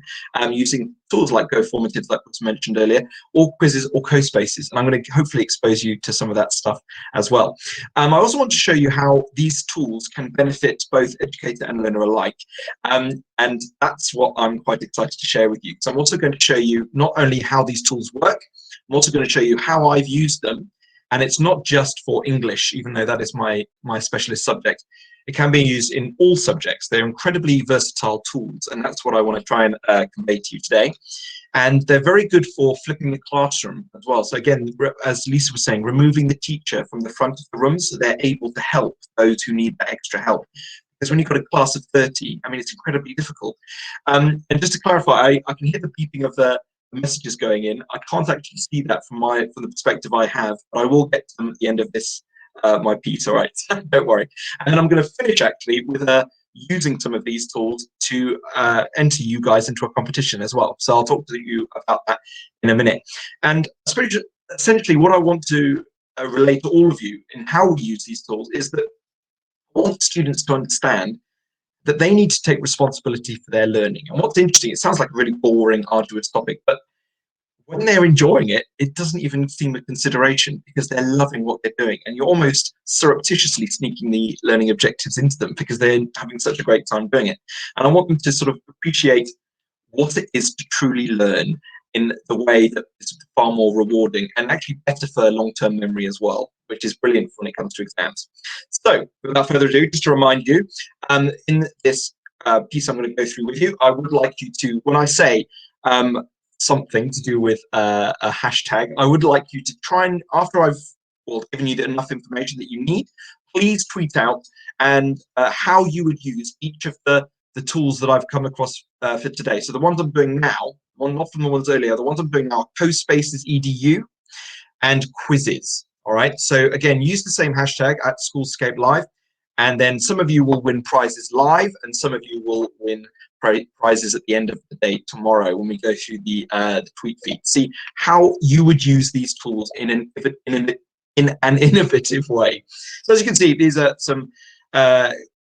using tools like Formative, that was mentioned earlier, or Quizzes or CoSpaces. And I'm going to hopefully expose you to some of that stuff as well. I also want to show you how these tools can benefit both educator and learner alike. And that's what I'm quite excited to share with you. So I'm also going to show you not only how these tools work, I'm also going to show you how I've used them. And it's not just for English, even though that is my specialist subject. It can be used in all subjects. They're incredibly versatile tools, and that's what I want to try and convey to you today. And they're very good for flipping the classroom as well. So again, as Lisa was saying, removing the teacher from the front of the room so they're able to help those who need that extra help. Because when you've got a class of 30, I mean, it's incredibly difficult. And just to clarify, I can hear the beeping of the messages going in. I can't actually see that from the perspective I have, but I will get to them at the end of this my piece. All right, don't worry. And then I'm going to finish actually with using some of these tools to enter you guys into a competition as well. So I'll talk to you about that in a minute. And essentially what I want to relate to all of you in how we use these tools is that I want students to understand that they need to take responsibility for their learning. And what's interesting, it sounds like a really boring, arduous topic, but when they're enjoying it, it doesn't even seem a consideration because they're loving what they're doing. And you're almost surreptitiously sneaking the learning objectives into them because they're having such a great time doing it. And I want them to sort of appreciate what it is to truly learn in the way that is far more rewarding and actually better for long-term memory as well, which is brilliant when it comes to exams. So without further ado, just to remind you, in this piece I'm going to go through with you, I would like you to, when I say something to do with a hashtag, I would like you to try and, after I've given you enough information that you need, please tweet out and how you would use each of the tools that I've come across for today. So the ones I'm doing now, not from the ones earlier, the ones I'm doing now are CoSpaces.edu and quizzes. All right. So again, use the same hashtag at Schoolscape Live, and then some of you will win prizes live, and some of you will win prizes at the end of the day tomorrow when we go through the tweet feed. See how you would use these tools in an innovative way. So as you can see, these are some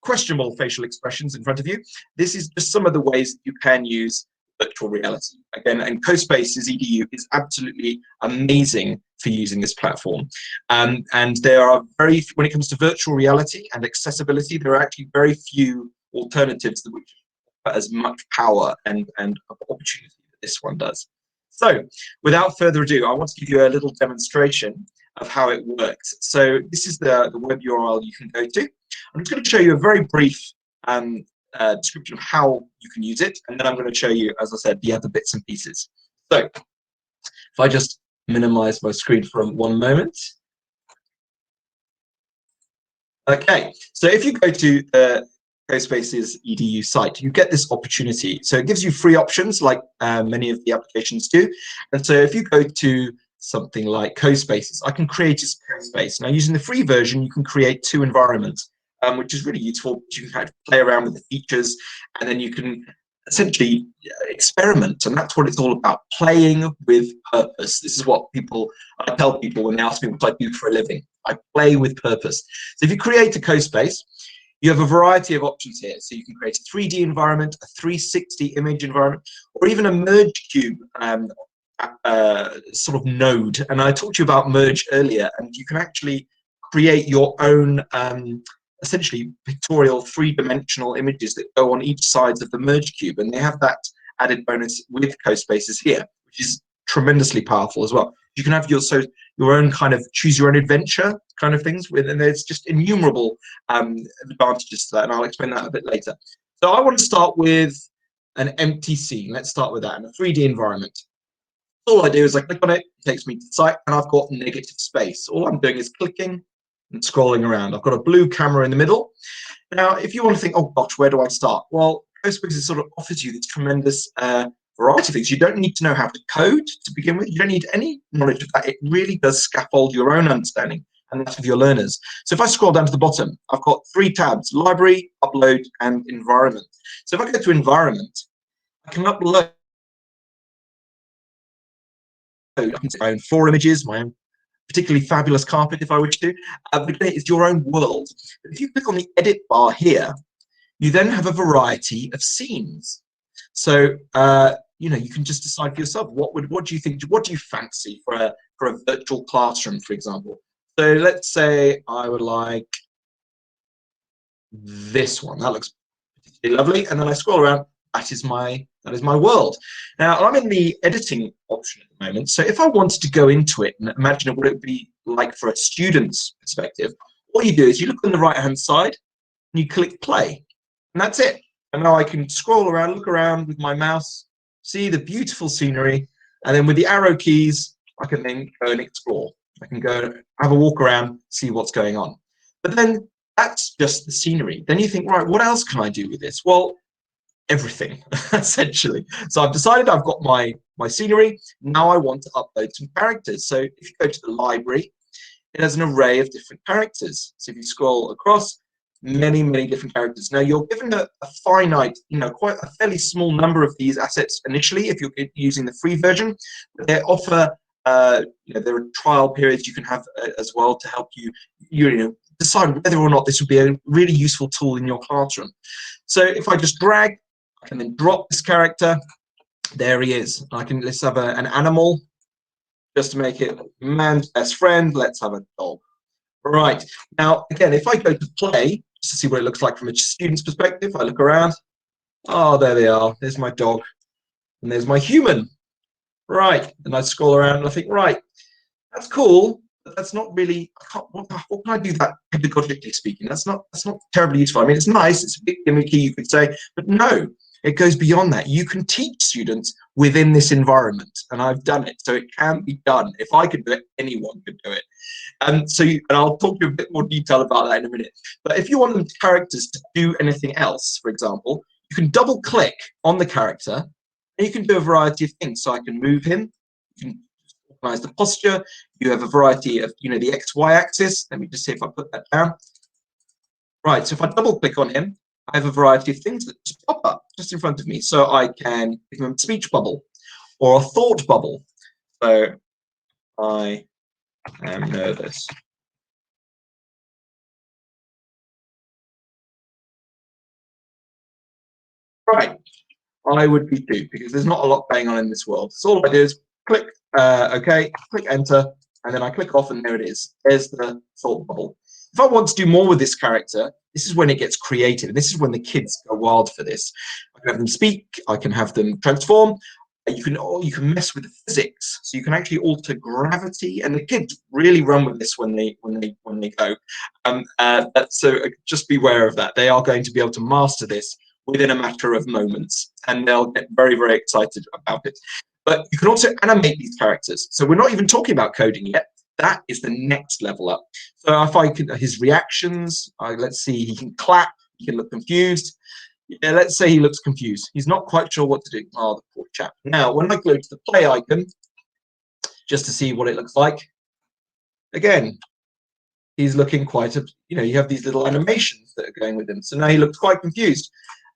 questionable facial expressions in front of you. This is just some of the ways that you can use virtual reality. Again, and CoSpaces.edu is absolutely amazing for using this platform. And there are when it comes to virtual reality and accessibility, there are actually very few alternatives that which offer as much power and opportunity that this one does. So without further ado, I want to give you a little demonstration of how it works. So this is the web URL you can go to. I'm just going to show you a very brief description of how you can use it, and then I'm going to show you, as I said, the other bits and pieces. So if I just minimize my screen for one moment. Okay, so if you go to the CoSpaces.edu site, you get this opportunity. So it gives you free options like many of the applications do. And so if you go to something like CoSpaces, I can create a CoSpace. Now using the free version, you can create 2 environments, which is really useful. You can kind of play around with the features, and then you can essentially experiment, and that's what it's all about, playing with purpose. This is what I tell people when they ask me what I do for a living. I play with purpose. So if you create a CoSpace, you have a variety of options here. So you can create a 3D environment, a 360 image environment, or even a MergeCube sort of node. And I talked to you about Merge earlier, and you can actually create your own essentially pictorial 3-dimensional images that go on each side of the MergeCube, and they have that added bonus with CoSpaces here, which is tremendously powerful as well. You can have your own kind of choose your own adventure kind of things with, and there's just innumerable advantages to that, and I'll explain that a bit later. So I want to start with an empty scene. Let's start with that in a 3D environment. All I do is I click on it, it takes me to the site, and I've got negative space. All I'm doing is clicking and scrolling around. I've got a blue camera in the middle. Now, if you want to think, oh gosh, where do I start? Well, CoSpaces sort of offers you this tremendous variety of things. You don't need to know how to code to begin with. You don't need any knowledge of that. It really does scaffold your own understanding and that of your learners. So if I scroll down to the bottom, I've got 3 tabs: library, upload, and environment. So if I go to environment, I can upload my own 4 images, my own particularly fabulous carpet if I wish to. But again, it's your own world. But if you click on the edit bar here, you then have a variety of scenes. So you know, you can just decide for yourself what do you think, what do you fancy for a virtual classroom, for example. So let's say I would like this one. That looks particularly lovely. And then I scroll around. That is my world. Now I'm in the editing option at the moment. So if I wanted to go into it and imagine what it would be like for a student's perspective, all you do is you look on the right-hand side and you click play, and that's it. And now I can scroll around, look around with my mouse, see the beautiful scenery, and then with the arrow keys, I can then go and explore. I can go have a walk around, see what's going on. But then that's just the scenery. Then you think, right, what else can I do with this? Well, everything, essentially. So I've decided I've got my scenery. Now I want to upload some characters. So if you go to the library, it has an array of different characters. So if you scroll across, many different characters. Now you're given a finite, you know, quite a fairly small number of these assets initially if you're using the free version. But they offer, you know, there are trial periods you can have as well to help you know, decide whether or not this would be a really useful tool in your classroom. So if I just drag, I can then drop this character. There he is. Let's have an animal, just to make it man's best friend. Let's have a dog. Right. Now, again, if I go to play, just to see what it looks like from a student's perspective, I look around. Oh, there they are. There's my dog. And there's my human. Right. And I scroll around and I think, right, that's cool, but that's not really, what can I do that pedagogically speaking? That's not terribly useful. I mean, it's nice, it's a bit gimmicky, you could say, but no, it goes beyond that. You can teach students within this environment, and I've done it, so it can be done. If I could do it, anyone could do it. And I'll talk to you a bit more detail about that in a minute. But if you want the characters to do anything else, for example, you can double click on the character, and you can do a variety of things. So I can move him, you can organize the posture, you have a variety of, the X-Y axis. Let me just see if I put that down. Right, so if I double click on him, I have a variety of things that just pop up just in front of me. So I can give him a speech bubble or a thought bubble. So I am nervous. Right, I would be too, because there's not a lot going on in this world. So all I do is click OK, click enter, and then I click off, and there it is. There's the thought bubble. If I want to do more with this character, this is when it gets creative, and this is when the kids go wild for this. I can have them speak, I can have them transform. You can mess with the physics, so you can actually alter gravity, and the kids really run with this when they go. So just beware of that. They are going to be able to master this within a matter of moments, and they'll get very, very excited about it. But you can also animate these characters. So we're not even talking about coding yet. That is the next level up. So if I could, his reactions, let's see, he can clap, he can look confused. Yeah, let's say he looks confused. He's not quite sure what to do. Oh, the poor chap. Now, when I go to the play icon, just to see what it looks like, again, he's looking quite, you have these little animations that are going with him. So now he looks quite confused.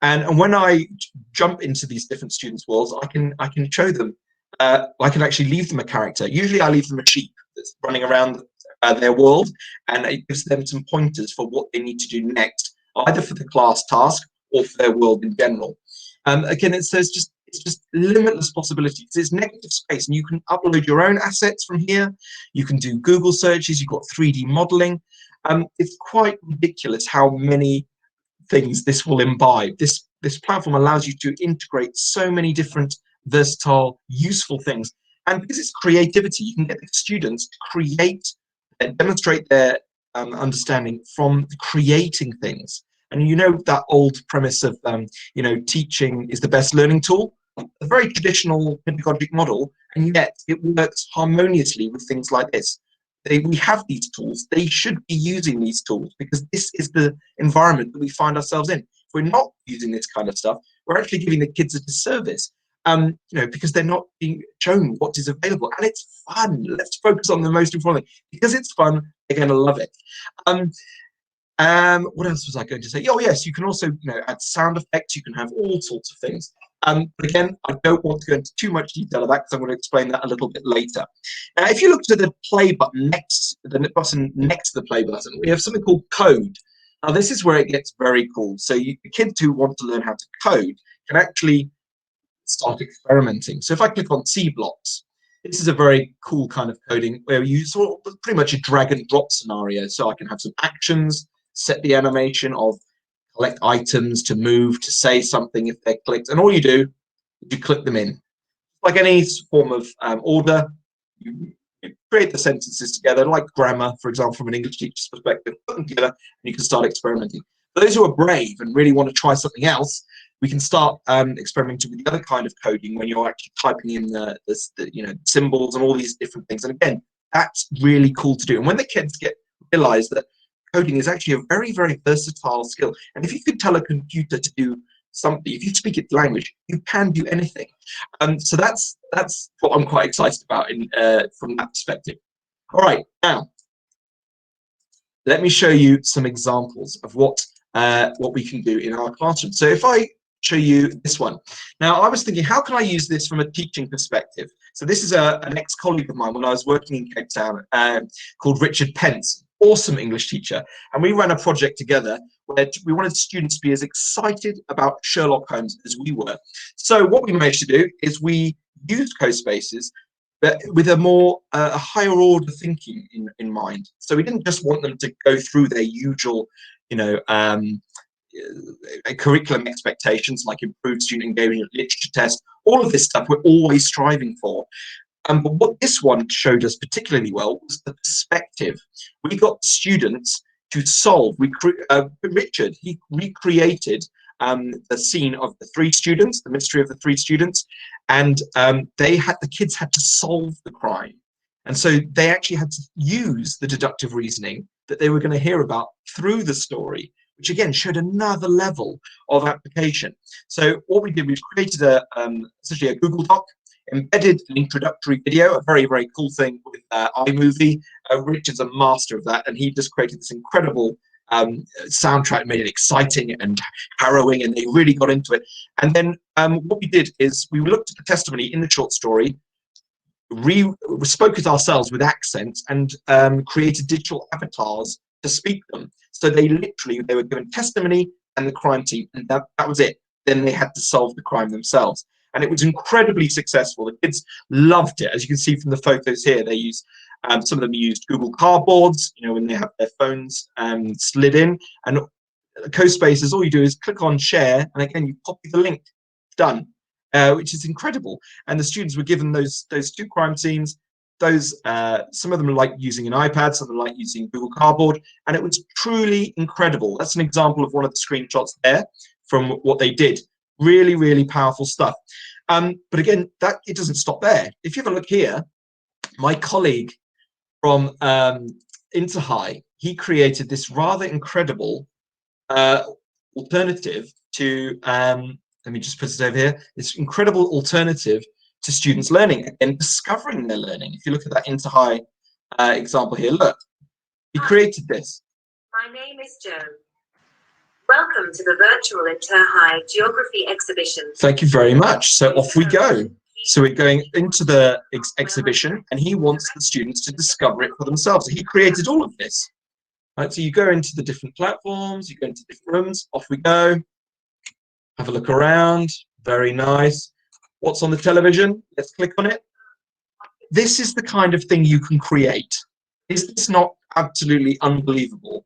And when I jump into these different students' worlds, I can show them, I can actually leave them a character. Usually I leave them a sheep that's running around their world, and it gives them some pointers for what they need to do next, either for the class task or for their world in general. Again, it says it's just limitless possibilities. It's negative space, and you can upload your own assets from here. You can do Google searches. You've got 3D modeling. It's quite ridiculous how many things this will imbibe. This platform allows you to integrate so many different versatile, useful things. And because it's creativity, you can get the students to create and demonstrate their understanding from creating things. And that old premise of teaching is the best learning tool, a very traditional pedagogic model, and yet it works harmoniously with things like this. We have these tools. They should be using these tools, because this is the environment that we find ourselves in. If we're not using this kind of stuff, we're actually giving the kids a disservice, because they're not being shown what is available. And it's fun. Let's focus on the most important thing. Because it's fun, they're going to love it. What else was I going to say? Oh, yes, you can also add sound effects. You can have all sorts of things. But again, I don't want to go into too much detail of that, because I'm going to explain that a little bit later. Now, if you look to the play button the button next to the play button, we have something called code. Now, this is where it gets very cool. So the kids who want to learn how to code can actually start experimenting. So if I click on C blocks, this is a very cool kind of coding where you sort of pretty much a drag and drop scenario. So I can have some actions, set the animation of collect items, to move, to say something if they're clicked, and all you do is you click them in. Like any form of order, you create the sentences together, like grammar, for example, from an English teacher's perspective, put them together, and you can start experimenting. For those who are brave and really want to try something else, we can start experimenting with the other kind of coding, when you're actually typing in the symbols and all these different things. And again, that's really cool to do. And when the kids realize that coding is actually a very, very versatile skill, and if you could tell a computer to do something, if you speak its language, you can do anything. So that's what I'm quite excited about from that perspective. All right, now let me show you some examples of what we can do in our classroom. So if I show you this one. Now, I was thinking, how can I use this from a teaching perspective? So this is an ex-colleague of mine when I was working in Cape Town, called Richard Pence. awesome English teacher, and we ran a project together where we wanted students to be as excited about Sherlock Holmes as we were. So what we managed to do is we used CoSpaces, but with a higher order thinking in mind. So we didn't just want them to go through their usual, curriculum expectations like improved student engagement, literature test, all of this stuff we're always striving for. But what this one showed us particularly well was the perspective. We got students to solve. Richard, he recreated the scene of the three students, the mystery of the three students, and the kids had to solve the crime. And so they actually had to use the deductive reasoning that they were going to hear about through the story, which again showed another level of application. So what we did, we created essentially a Google Doc, embedded an introductory video, a very, very cool thing with iMovie. Richard's a master of that, and he just created this incredible soundtrack, made it exciting and harrowing, and they really got into it. And then what we did is we looked at the testimony in the short story, spoke it ourselves with accents, and created digital avatars to speak them. So they were given testimony and the crime team, and that was it. Then they had to solve the crime themselves. And it was incredibly successful. The kids loved it. As you can see from the photos here, they used, some of them used Google Cardboards, when they have their phones slid in. And CoSpaces, all you do is click on share, and again, you copy the link, done, which is incredible. And the students were given those two crime scenes. Some of them like using an iPad, some of them like using Google Cardboard, and it was truly incredible. That's an example of one of the screenshots there from what they did. Really, really powerful stuff. But again, it doesn't stop there. If you have a look here, my colleague from Interhigh, he created this rather incredible alternative to, let me just put it over here, this incredible alternative to students learning and discovering their learning. If you look at that Interhigh example here, look, he created this. My name is Joe. Welcome to the virtual Interhigh Geography exhibition. Thank you very much. So off we go. So we're going into the exhibition, and he wants the students to discover it for themselves. So he created all of this. Right, so you go into the different platforms, you go into different rooms, off we go. Have a look around. Very nice. What's on the television? Let's click on it. This is the kind of thing you can create. Is this not absolutely unbelievable?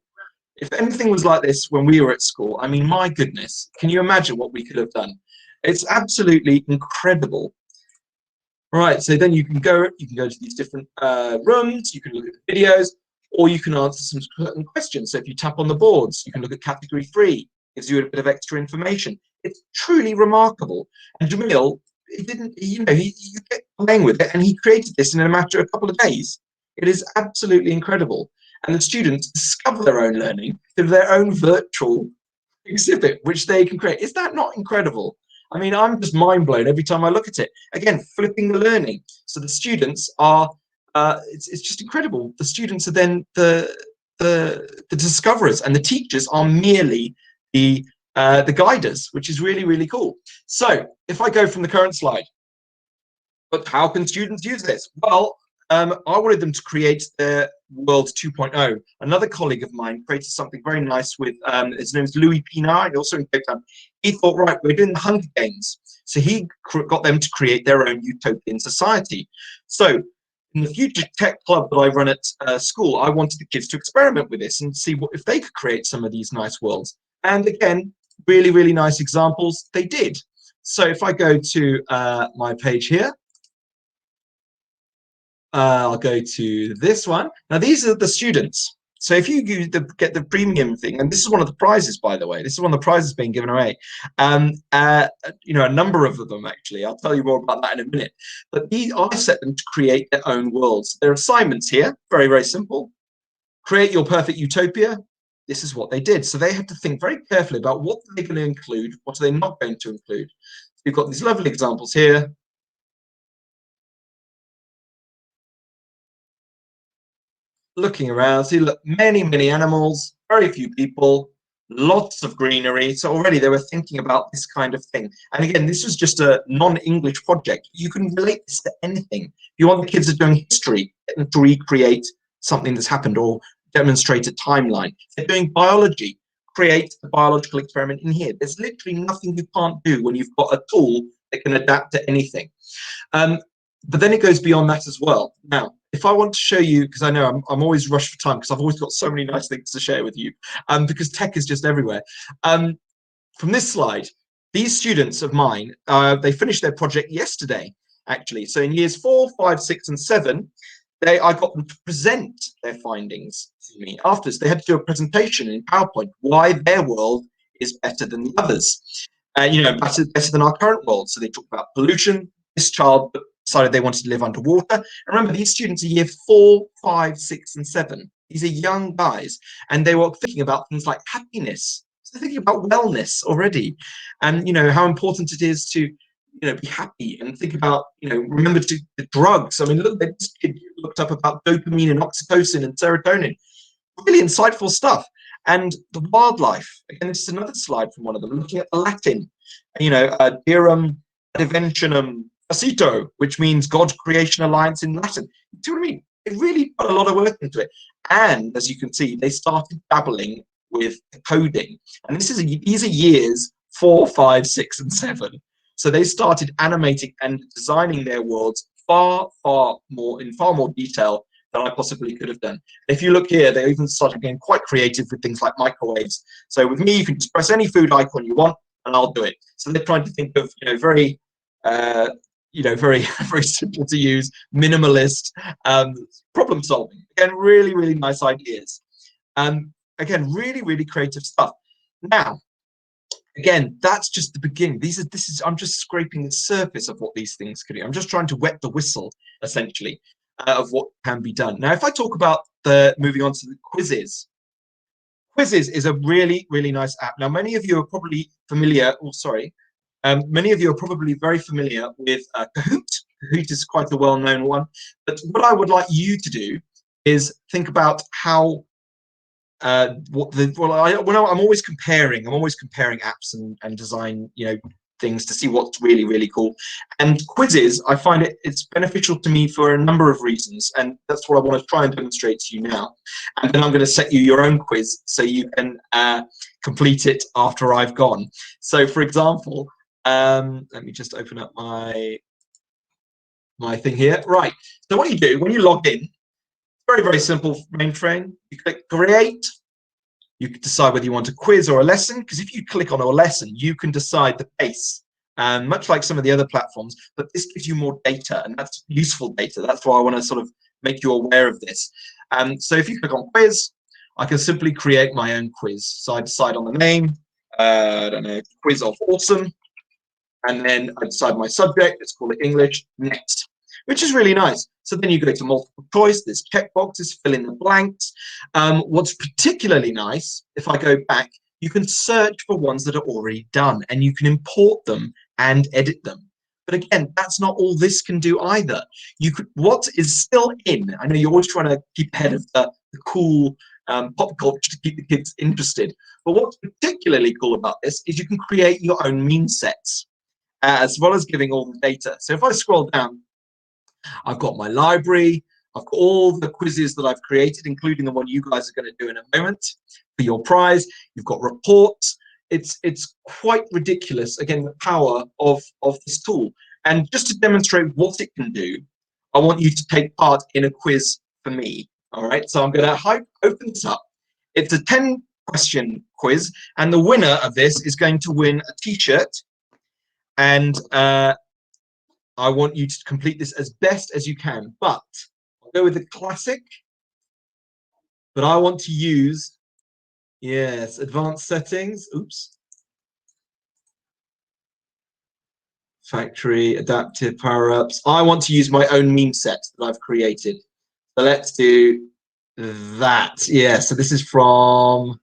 If anything was like this when we were at school, I mean, my goodness, can you imagine what we could have done? It's absolutely incredible. Right, so then you can go to these different rooms, you can look at the videos, or you can answer some certain questions. So if you tap on the boards, you can look at category 3, gives you a bit of extra information. It's truly remarkable. And Jamil, you get playing with it, and he created this in a matter of a couple of days. It is absolutely incredible. And the students discover their own learning through their own virtual exhibit, which they can create. Is that not incredible? I mean, I'm just mind blown every time I look at it. Again, flipping the learning. So the students are, it's just incredible. The students are then the discoverers, and the teachers are merely the guiders, which is really, really cool. So if I go from the current slide, but how can students use this? Well, I wanted them to create their World 2.0. Another colleague of mine created something very nice with, his name is Louis Pinard, and also in Cape Town. He thought, right, we're doing the Hunger Games. So he got them to create their own utopian society. So in the Future Tech Club that I run at school, I wanted the kids to experiment with this and see if they could create some of these nice worlds. And again, really, really nice examples. They did. So if I go to my page here, I'll go to this one. Now, these are the students. So if you get the premium thing, and this is one of the prizes, by the way, this is one of the prizes being given away. A number of them, actually. I'll tell you more about that in a minute. But I set them to create their own worlds. Their assignments here, very, very simple. Create your perfect utopia. This is what they did. So they had to think very carefully about what they're going to include, what are they not going to include. So you've got these lovely examples here. Looking around, see, look, many, many animals, very few people, lots of greenery. So already they were thinking about this kind of thing. And again, this was just a non-English project. You can relate this to anything. If you want the kids that are doing history, get them to recreate something that's happened, or demonstrate a timeline. If they're doing biology, create a biological experiment in here. There's literally nothing you can't do when you've got a tool that can adapt to anything. But then it goes beyond that as well. Now, if I want to show you, because I know I'm always rushed for time because I've always got so many nice things to share with you, because tech is just everywhere. From this slide, these students of mine, they finished their project yesterday, actually. So in years 4, 5, 6, and 7, I got them to present their findings to me. Afterwards, they had to do a presentation in PowerPoint why their world is better than the others. You know, better than our current world. So they talked about pollution. This child decided they wanted to live underwater. And remember, these students are year 4, 5, 6, and 7. These are young guys, and they were thinking about things like happiness. So they're thinking about wellness already, and you know how important it is to be happy and think about remember the drugs. I mean, look, this kid looked up about dopamine and oxytocin and serotonin. Really insightful stuff. And the wildlife. Again, this is another slide from one of them, looking at the Latin. Derum Adventionum Facito, which means God's Creation Alliance in Latin. Do you know what I mean? They really put a lot of work into it. And as you can see, they started dabbling with coding. And these are years 4, 5, 6, and 7. So they started animating and designing their worlds far more detail than I possibly could have done. If you look here, they even started getting quite creative with things like microwaves. So with me, you can just press any food icon you want, and I'll do it. So they're trying to think of very very simple to use, minimalist problem solving. Again, really nice ideas. Again, really creative stuff. Now, again, that's just the beginning. I'm just scraping the surface of what these things can do. I'm just trying to wet the whistle, essentially, of what can be done. Now, if I talk about moving on to the quizzes. Quizzes is a really nice app. Now, many of you are probably familiar. Many of you are probably very familiar with Kahoot. Kahoot is quite a well-known one. But what I would like you to do is think about how I'm always comparing apps and design things to see what's really cool. And quizzes, I find it's beneficial to me for a number of reasons, and that's what I want to try and demonstrate to you now. And then I'm going to set you your own quiz so you can complete it after I've gone. So for example, let me just open up my thing here. Right, so what you do when you log in, very simple mainframe. You click create. You can decide whether you want a quiz or a lesson, because if you click on a lesson, you can decide the pace, much like some of the other platforms, but this gives you more data, and that's useful data. That's why I want to sort of make you aware of this. So if you click on quiz, I can simply create my own quiz. So I decide on the name, I don't know, quiz of awesome, and then I decide my subject, let's call it English, next, which is really nice. So then you go to multiple choice, there's checkboxes, fill in the blanks. What's particularly nice, if I go back, you can search for ones that are already done, and you can import them and edit them. But again, that's not all this can do either. What is still in, I know you're always trying to keep ahead of the cool pop culture to keep the kids interested, but what's particularly cool about this is you can create your own meme sets, as well as giving all the data. So if I scroll down, I've got my library, I've got all the quizzes that I've created, including the one you guys are going to do in a moment for your prize. You've got reports. It's quite ridiculous, again, the power of this tool. And just to demonstrate what it can do, I want you to take part in a quiz for me. All right, so I'm going to open this up. It's a 10-question quiz, and the winner of this is going to win a t-shirt. And I want you to complete this as best as you can, but I'll go with the classic. But I want to use, yes, advanced settings. Oops. Factory, adaptive power-ups. I want to use my own meme set that I've created. So let's do that. Yeah, so this is from,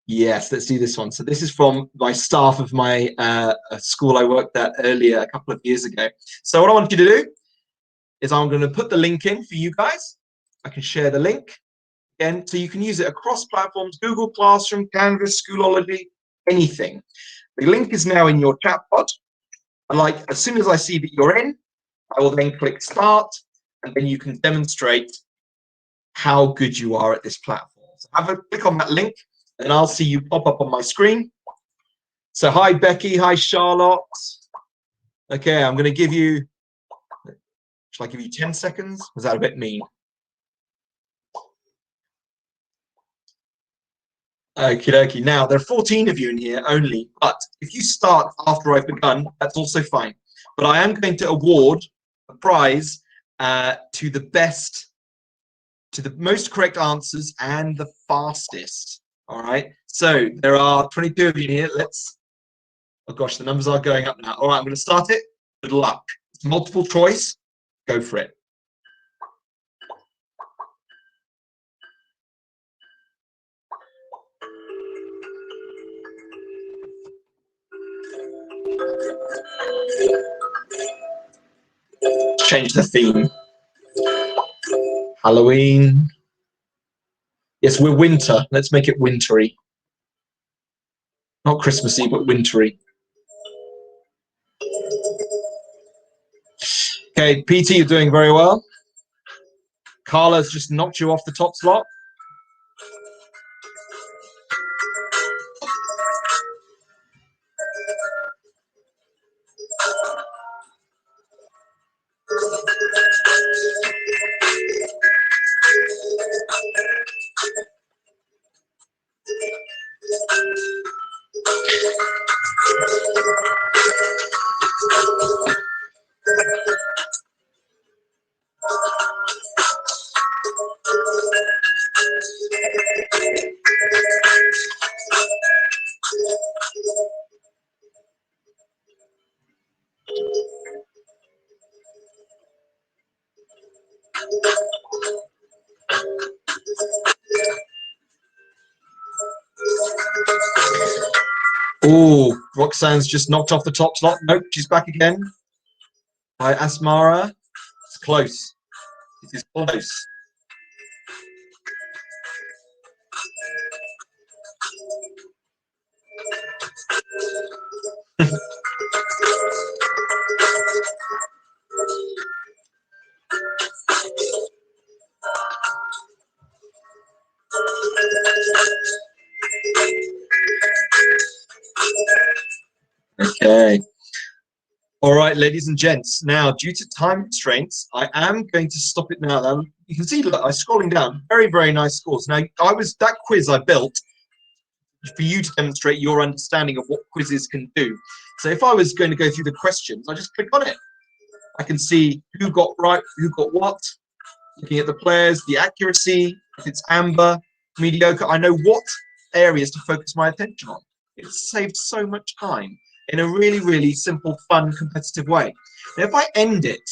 yes, let's do this one. So this is from my staff of my school I worked at earlier, a couple of years ago. So what I want you to do is I'm going to put the link in for you guys. I can share the link again, so you can use it across platforms, Google Classroom, Canvas, Schoolology, anything. The link is now in your chat pod. And as soon as I see that you're in, I will then click start, and then you can demonstrate how good you are at this platform. So have a click on that link and I'll see you pop up on my screen. So hi, Becky. Hi, Charlotte. Okay, I'm going to give you, shall I give you 10 seconds? Was that a bit mean? Okie dokie. Now, there are 14 of you in here only, but if you start after I've begun, that's also fine. But I am going to award a prize to the best, to the most correct answers and the fastest. All right. So there are 22 of you in here. Let's, oh gosh, the numbers are going up now. All right, I'm going to start it. Good luck. It's multiple choice. Go for it. Change the theme. Halloween. Yes, we're winter. Let's make it wintry. Not Christmassy, but wintry. Okay, PT, you're doing very well. Carla's just knocked you off the top slot. Oh, Roxanne's just knocked off the top slot. Nope, she's back again. Hi, Asmara. It's close. It is close. Okay. All right, ladies and gents. Now, due to time constraints, I am going to stop it now. You can see, look, I'm scrolling down. Very, very nice scores. Now, that quiz I built for you to demonstrate your understanding of what quizzes can do. So if I was going to go through the questions, I just click on it. I can see who got right, who got what. Looking at the players, the accuracy, if it's amber, mediocre, I know what areas to focus my attention on. It saved so much time in a really, really simple, fun, competitive way. Now, if I end it,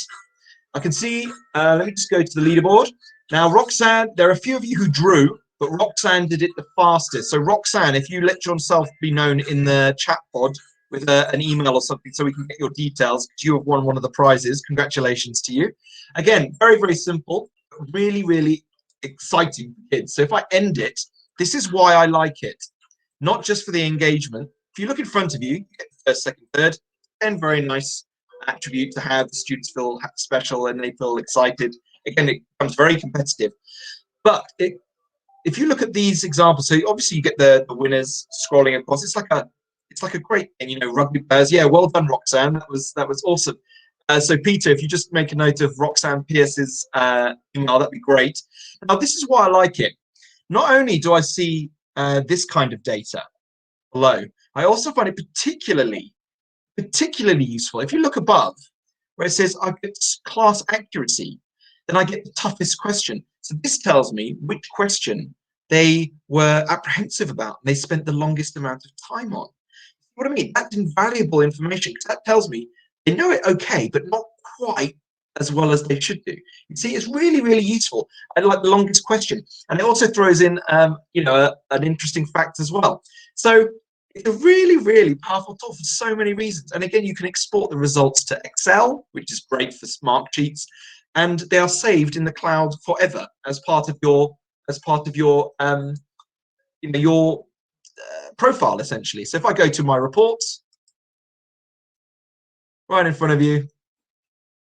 I can see, let me just go to the leaderboard. Now, Roxanne, there are a few of you who drew, but Roxanne did it the fastest. So, Roxanne, if you let yourself be known in the chat pod with an email or something so we can get your details, you have won one of the prizes. Congratulations to you. Again, very, very simple, really, really exciting for kids. So if I end it, this is why I like it. Not just for the engagement. If you look in front of you, you get first, second, third, and very nice attribute to have. The students feel special and they feel excited. Again, it becomes very competitive. But if you look at these examples, so obviously you get the winners scrolling across. It's like a great thing, you know, rugby players. Yeah, well done, Roxanne. That was awesome. So Peter, if you just make a note of Roxanne Pierce's email, that'd be great. Now, this is why I like it. Not only do I see this kind of data below, I also find it particularly useful. If you look above, where it says I get class accuracy, then I get the toughest question. So this tells me which question they were apprehensive about. They spent the longest amount of time on. What I mean? That's invaluable information because that tells me they know it okay, but not quite as well as they should do. You see, it's really, really useful. I like the longest question. And it also throws in, you know, an interesting fact as well. So it's a really, really powerful tool for so many reasons. And again, you can export the results to Excel, which is great for smart sheets, and they are saved in the cloud forever as part of your, you know, your profile essentially. So if I go to my reports, right in front of you,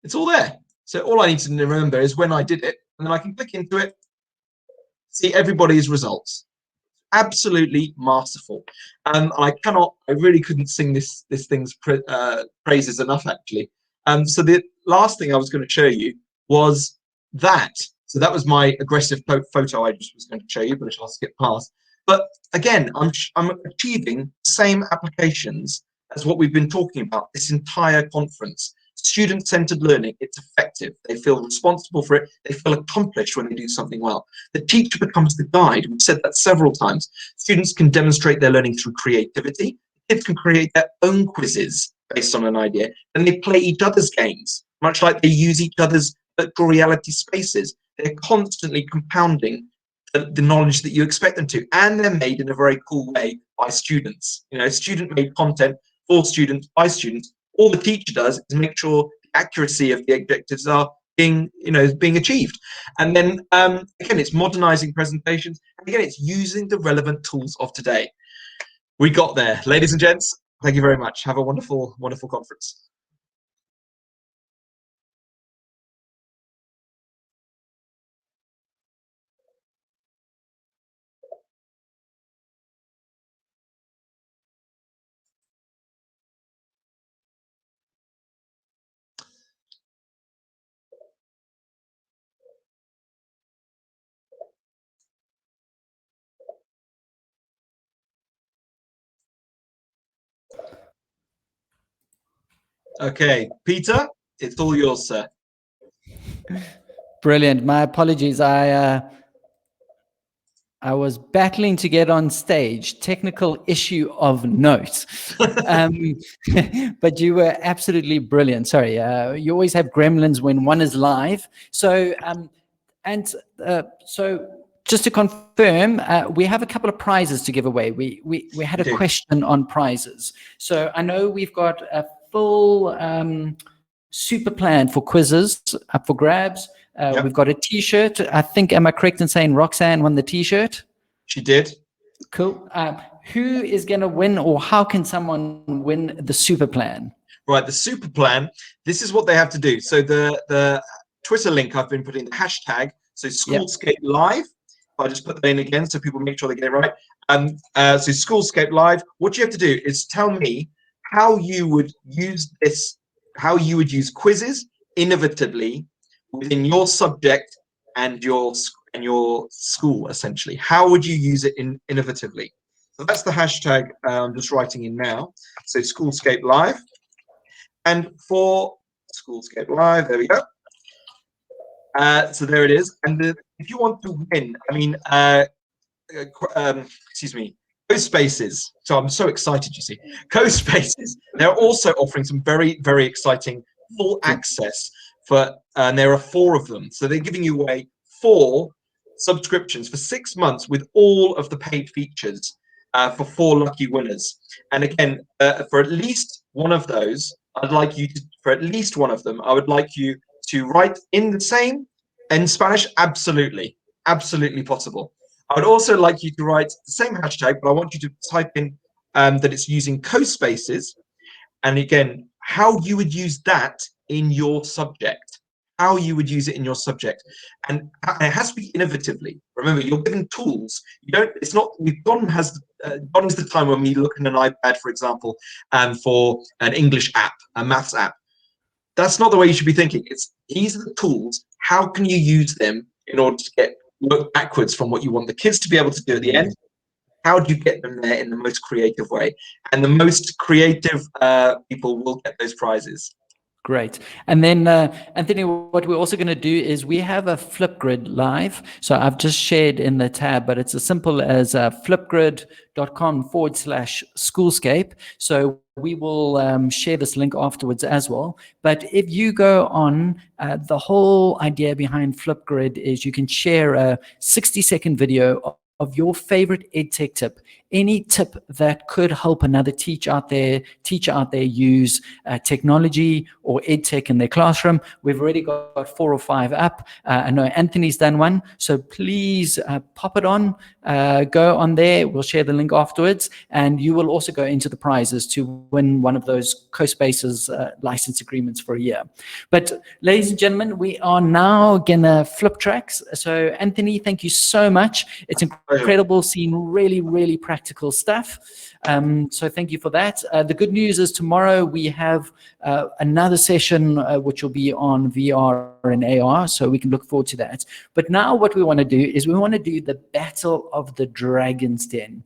it's all there. So all I need to remember is when I did it, and then I can click into it see everybody's results. Absolutely masterful. I really couldn't sing this thing's praises enough, actually. So the last thing I was going to show you was that. So that was my aggressive photo I just was going to show you, but I'll skip past. But again, I'm achieving same applications as what we've been talking about this entire conference. Student-centered learning, it's effective. They feel responsible for it. They feel accomplished when they do something well. The teacher becomes the guide. We've said that several times. Students can demonstrate their learning through creativity. Kids can create their own quizzes based on an idea. And they play each other's games, much like they use each other's virtual reality spaces. They're constantly compounding the knowledge that you expect them to. And they're made in a very cool way by students. You know, student-made content for students, by students. All the teacher does is make sure the accuracy of the objectives are being achieved. And then again, it's modernizing presentations. And again, it's using the relevant tools of today. We got there, ladies and gents. Thank you very much. Have a wonderful, wonderful conference. Okay, Peter, it's all yours, sir. Brilliant. My apologies. I was battling to get on stage. Technical issue of note. But you were absolutely brilliant. Sorry, you always have gremlins when one is live. So, so just to confirm, we have a couple of prizes to give away. We had a question on prizes. So I know we've got a full super plan for quizzes up for grabs. Yep. We've got a t-shirt. I think, am I correct in saying Roxanne won the t-shirt? She did. Cool. Who is going to win, or how can someone win the super plan? Right, the super plan, this is what they have to do. So the Twitter link I've been putting, the hashtag, so Schoolscape Live. I'll just put that in again so people make sure they get it right. So Schoolscape Live, what you have to do is tell me how you would use this, how you would use quizzes innovatively within your subject and your school, essentially. How would you use it innovatively? So that's the hashtag I'm just writing in now. So Schoolscape Live. And for Schoolscape Live, there we go. So there it is. And if you want to win, I mean, excuse me, CoSpaces. So I'm so excited, you see. CoSpaces, they're also offering some very, very exciting full access for, and there are 4 of them. So they're giving you away 4 subscriptions for 6 months with all of the paid features for 4 lucky winners. And again, for at least one of those, I'd like you to, for at least one of them, I would like you to write in Spanish, absolutely, absolutely possible. I would also like you to write the same hashtag, but I want you to type in that it's using CoSpaces. And again, how you would use that in your subject, how you would use it in your subject. And it has to be innovatively. Remember, you're given tools. You don't, it's not, gone is the time when we look at an iPad, for example, for an English app, a maths app. That's not the way you should be thinking. It's, these are the tools. How can you use them in order to work backwards from what you want the kids to be able to do at the end? How do you get them there in the most creative way? And the most creative people will get those prizes. Great. And then, Anthony, what we're also going to do is we have a Flipgrid live. So I've just shared in the tab, but it's as simple as flipgrid.com/Schoolscape. So we will share this link afterwards as well. But if you go on, the whole idea behind Flipgrid is you can share a 60-second video of your favorite EdTech tip, any tip that could help another teacher out there use technology or EdTech in their classroom. We've already got 4 or 5 up. I know Anthony's done one, so please pop it on, go on there. We'll share the link afterwards, and you will also go into the prizes to win one of those CoSpaces license agreements for a year. But ladies and gentlemen, we are now gonna flip tracks. So Anthony, thank you so much. It's incredible seeing really, really practical stuff. So thank you for that. The good news is tomorrow we have another session which will be on VR and AR, so we can look forward to that. But now what we want to do is we want to do the Battle of the Dragon's Den.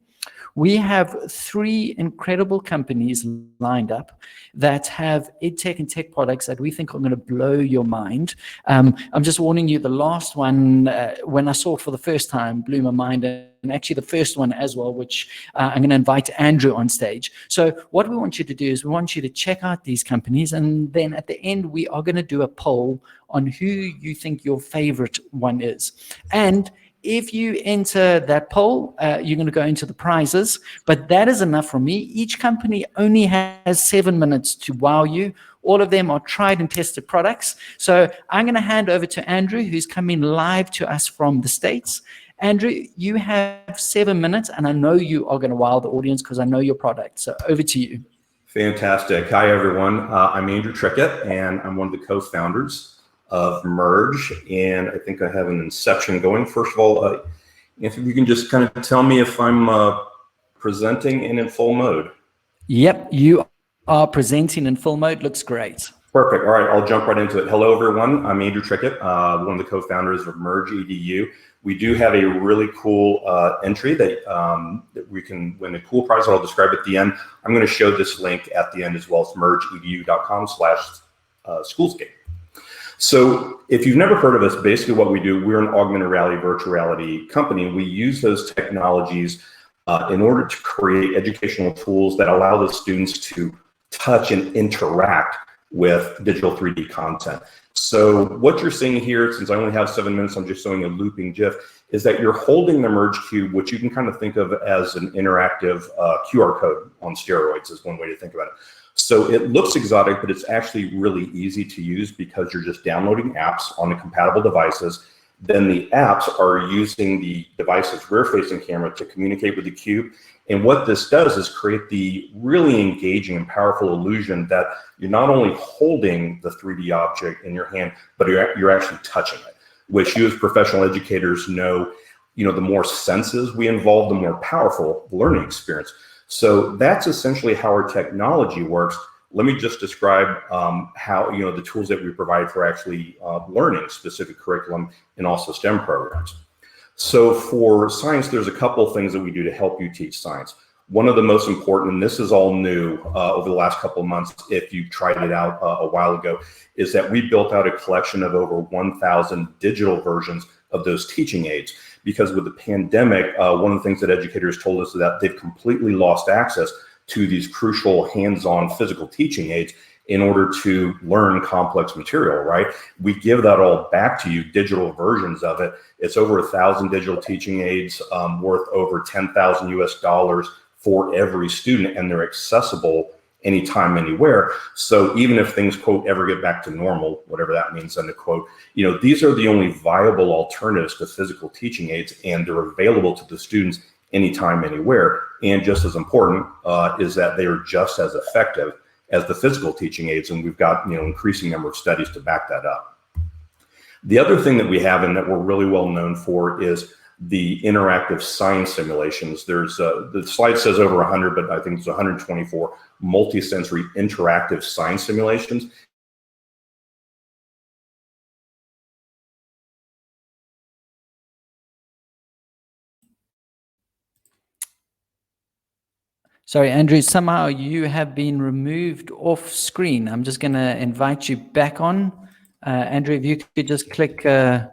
We have 3 incredible companies lined up that have EdTech and tech products that we think are going to blow your mind. I'm just warning you, the last one, when I saw it for the first time, blew my mind, and actually the first one as well, which I'm going to invite Andrew on stage. So what we want you to do is we want you to check out these companies, and then at the end, we are going to do a poll on who you think your favorite one is. And if you enter that poll, you're going to go into the prizes, but that is enough for me. Each company only has 7 minutes to wow you. All of them are tried and tested products. So I'm going to hand over to Andrew, who's coming live to us from the States. Andrew, you have 7 minutes, and I know you are going to wow the audience because I know your product. So over to you. Fantastic. Hi, everyone. I'm Andrew Trickett, and I'm one of the co-founders of Merge, and I think I have an inception going. First of all, if you can just kind of tell me if I'm presenting and in full mode. Yep, you are presenting in full mode. Looks great. Perfect. All right, I'll jump right into it. Hello, everyone. I'm Andrew Trickett, one of the co-founders of MergeEDU. We do have a really cool entry that we can win a cool prize that I'll describe at the end. I'm going to show this link at the end as well. It's mergeedu.com/Schoolscape. So if you've never heard of us, basically what we do, we're an augmented reality, virtual reality company. We use those technologies in order to create educational tools that allow the students to touch and interact with digital 3D content. So what you're seeing here, since I only have 7 minutes, I'm just showing a looping GIF, is that you're holding the Merge Cube, which you can kind of think of as an interactive QR code on steroids is one way to think about it. So it looks exotic, but it's actually really easy to use because you're just downloading apps on the compatible devices. Then the apps are using the device's rear-facing camera to communicate with the cube. And what this does is create the really engaging and powerful illusion that you're not only holding the 3D object in your hand, but you're actually touching it, which you as professional educators know, the more senses we involve, the more powerful the learning experience. So that's essentially how our technology works. Let me just describe how, the tools that we provide for actually learning specific curriculum and also STEM programs. So for science, there's a couple of things that we do to help you teach science. One of the most important, and this is all new over the last couple of months, if you tried it out a while ago, is that we built out a collection of over 1,000 digital versions of those teaching aids. Because with the pandemic, one of the things that educators told us is that they've completely lost access to these crucial hands-on physical teaching aids in order to learn complex material, right? We give that all back to you, digital versions of it. It's over 1,000 digital teaching aids worth over $10,000 US for every student, and they're accessible anytime, anywhere. So even if things, quote, ever get back to normal, whatever that means, end of quote, these are the only viable alternatives to physical teaching aids, and they're available to the students anytime, anywhere. And just as important is that they are just as effective as the physical teaching aids, and we've got increasing number of studies to back that up. The other thing that we have and that we're really well known for is the interactive science simulations. There's the slide says over 100, but I think there's 124 multi-sensory interactive science simulations. Sorry, Andrew, somehow you have been removed off screen. I'm just going to invite you back on. Andrew, if you could just click. Sorry,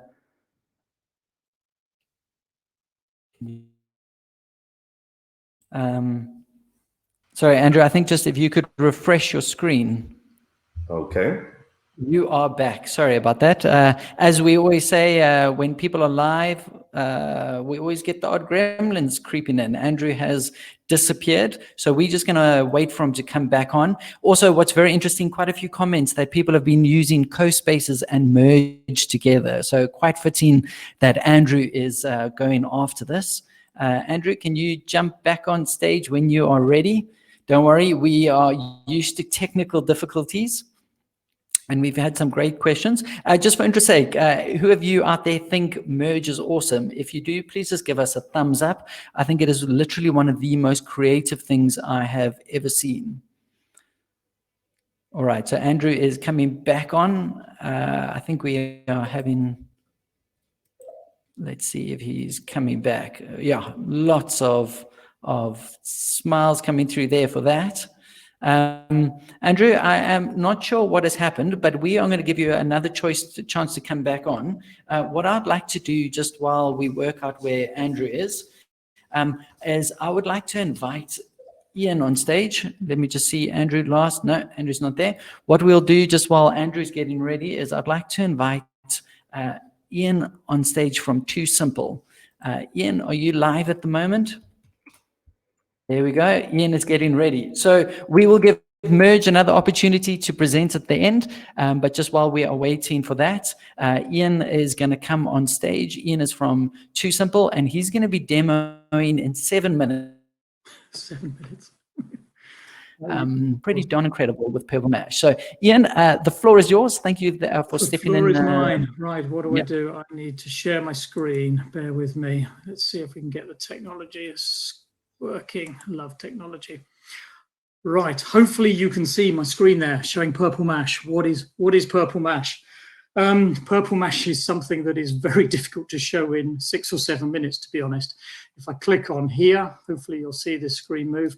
Andrew, I think just if you could refresh your screen. Okay. You are back. Sorry about that. As we always say, when people are live, We always get the odd gremlins creeping in. Andrew has disappeared, so we're just going to wait for him to come back on. Also, what's very interesting, quite a few comments that people have been using co-spaces and merge together. So quite fitting that Andrew is going after this. Andrew, can you jump back on stage when you are ready? Don't worry, we are used to technical difficulties. And we've had some great questions. Just for interest's sake, who of you out there think Merge is awesome? If you do, please just give us a thumbs up. I think it is literally one of the most creative things I have ever seen. All right, so Andrew is coming back on. I think we are having, let's see if he's coming back. Yeah, lots of smiles coming through there for that. Andrew, I am not sure what has happened, but we are going to give you another chance to come back on. What I'd like to do just while we work out where Andrew is I would like to invite Ian on stage. Let me just see Andrew last. No, Andrew's not there. What we'll do just while Andrew's getting ready is I'd like to invite Ian on stage from Too Simple. Ian, are you live at the moment? There we go. Ian is getting ready. So we will give Merge another opportunity to present at the end. But just while we are waiting for that, Ian is going to come on stage. Ian is from Too Simple, and he's going to be demoing in 7 minutes. 7 minutes. Pretty darn incredible with Purple Mash. So Ian, the floor is yours. Thank you for stepping in. The floor is mine. Right, what do I do? I need to share my screen. Bear with me. Let's see if we can get the technology working. Love technology. Right, hopefully you can see my screen there showing Purple Mash. What is Purple Mash? Purple Mash is something that is very difficult to show in 6 or 7 minutes, to be honest. If I click on here, hopefully you'll see this screen move.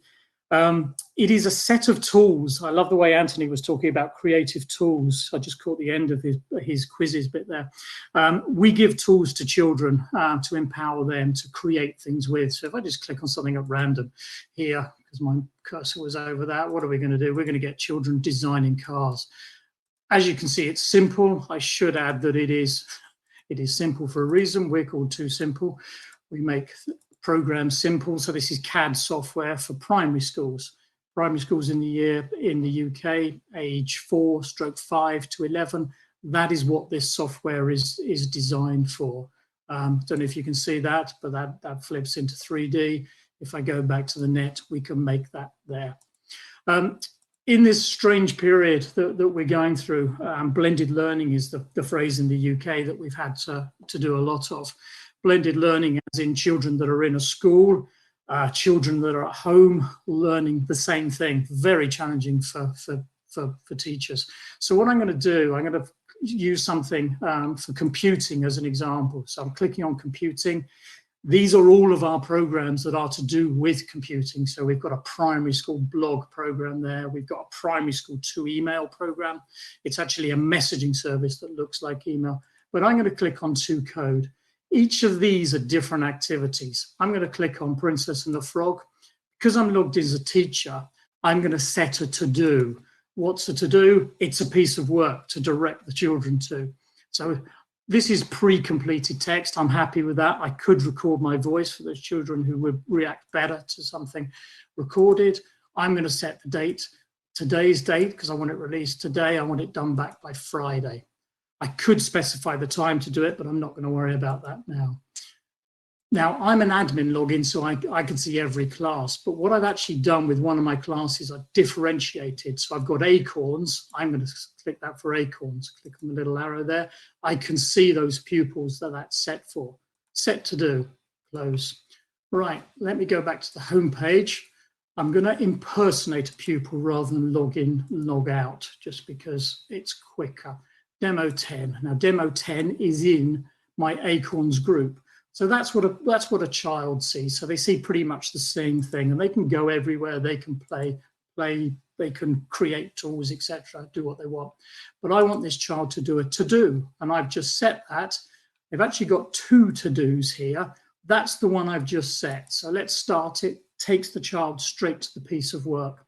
It is a set of tools. I love the way Anthony was talking about creative tools. I just caught the end of his quizzes bit there. We give tools to children to empower them to create things with. So if I just click on something at random here, because my cursor was over that, what are we going to do? We're going to get children designing cars. As you can see, it's simple. I should add that it is simple for a reason. We're called Too Simple. We make programs simple. So this is CAD software for primary schools. Primary schools in the UK, age 4/5 to 11. That is what this software is designed for. Don't know if you can see that, but that flips into 3D. If I go back to the net, we can make that there. In this strange period that we're going through, blended learning is the phrase in the UK that we've had to do a lot of. Blended learning as in children that are in a school, children that are at home learning the same thing. Very challenging for teachers. So what I'm going to do, I'm going to use something for computing as an example. So I'm clicking on computing. These are all of our programs that are to do with computing. So we've got a primary school blog program there. We've got a primary school 2 email program. It's actually a messaging service that looks like email. But I'm going to click on 2 code. Each of these are different activities. I'm going to click on Princess and the Frog. Because I'm logged in as a teacher, I'm going to set a to-do. What's a to-do? It's a piece of work to direct the children to. So this is pre-completed text. I'm happy with that. I could record my voice for those children who would react better to something recorded. I'm going to set the date, today's date, because I want it released today. I want it done back by Friday. I could specify the time to do it, but I'm not going to worry about that now. Now, I'm an admin login, so I can see every class. But what I've actually done with one of my classes, I've differentiated. So I've got acorns. I'm going to click that for acorns. Click on the little arrow there. I can see those pupils that that's set for. Set to do. Close. Right, let me go back to the home page. I'm going to impersonate a pupil rather than log in, log out, just because it's quicker. Demo 10. Now, demo 10 is in my acorns group. So that's what a child sees. So they see pretty much the same thing, and they can go everywhere. They can play, they can create tools, etc., do what they want. But I want this child to do a to-do, and I've just set that. They've actually got 2 to-dos here. That's the one I've just set. So let's start it. Takes the child straight to the piece of work.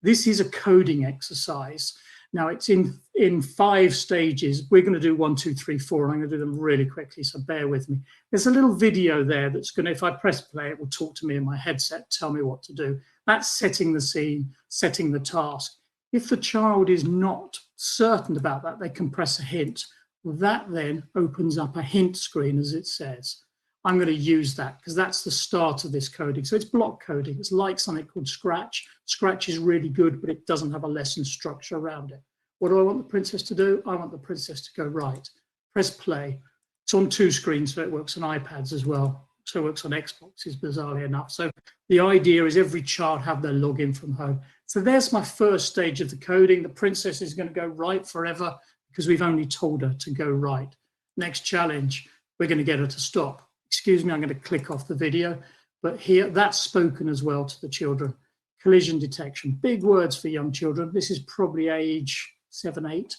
This is a coding exercise. Now it's in 5 stages. We're going to do 1, 2, 3, 4, and I'm going to do them really quickly, so bear with me. There's a little video there that's going to, if I press play, it will talk to me in my headset, tell me what to do. That's setting the scene, setting the task. If the child is not certain about that, they can press a hint. That then opens up a hint screen, as it says. I'm going to use that because that's the start of this coding. So it's block coding. It's like something called Scratch. Scratch is really good, but it doesn't have a lesson structure around it. What do I want the princess to do? I want the princess to go right. Press play. It's on 2 screens, so it works on iPads as well. So it works on Xboxes, bizarrely enough. So the idea is every child have their login from home. So there's my first stage of the coding. The princess is going to go right forever because we've only told her to go right. Next challenge, we're going to get her to stop. Excuse me, I'm going to click off the video, but here that's spoken as well to the children. Collision detection, big words for young children. This is probably age 7, 8.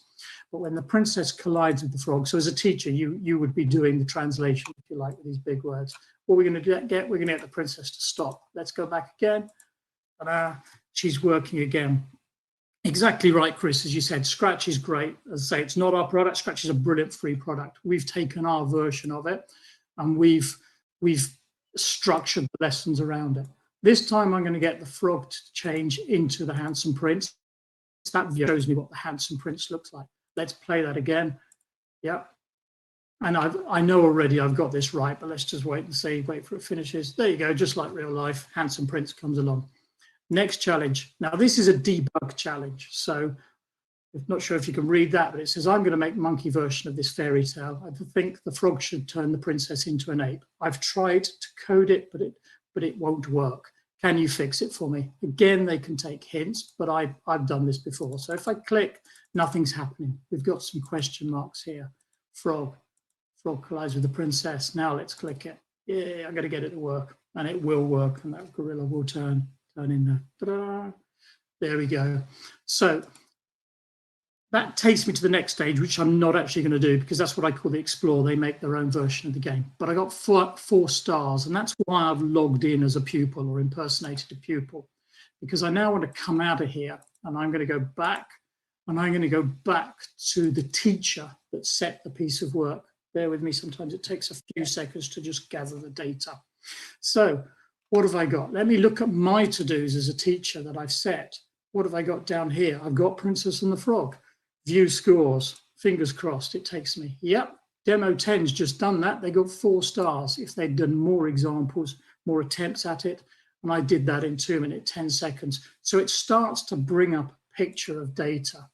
But when the princess collides with the frog, so as a teacher, you would be doing the translation, if you like, with these big words. What we're going to get, we're going to get the princess to stop. Let's go back again. She's working again. Exactly right, Chris, as you said, Scratch is great. As I say, it's not our product. Scratch is a brilliant free product. We've taken our version of it and we've structured the lessons around it. This time I'm going to get the frog to change into the handsome prince. That shows me what the handsome prince looks like. Let's play that again. Yep. And I know already I've got this right, but let's just wait and see, wait for it finishes. There you go, just like real life, handsome prince comes along. Next challenge. Now this is a debug challenge. So I'm not sure if you can read that, but it says, I'm going to make monkey version of this fairy tale. I think the frog should turn the princess into an ape. I've tried to code it, but it won't work. Can you fix it for me? Again, they can take hints, but I've done this before. So if I click, nothing's happening. We've got some question marks here. Frog collides with the princess. Now let's click it. Yeah, I'm going to get it to work, and it will work, and that gorilla will turn in there. Ta-da! There we go. So that takes me to the next stage, which I'm not actually going to do because that's what I call the explore. They make their own version of the game. But I got 4 stars, and that's why I've logged in as a pupil or impersonated a pupil, because I now want to come out of here and I'm going to go back, and I'm going to go back to the teacher that set the piece of work. Bear with me, sometimes it takes a few seconds to just gather the data. So what have I got? Let me look at my to-dos as a teacher that I've set. What have I got down here? I've got Princess and the Frog. View scores, fingers crossed it takes me. Yep, Demo 10's just done that. They got 4 stars. If they'd done more examples, more attempts at it, and I did that in 2 minutes, 10 seconds. So it starts to bring up a picture of data.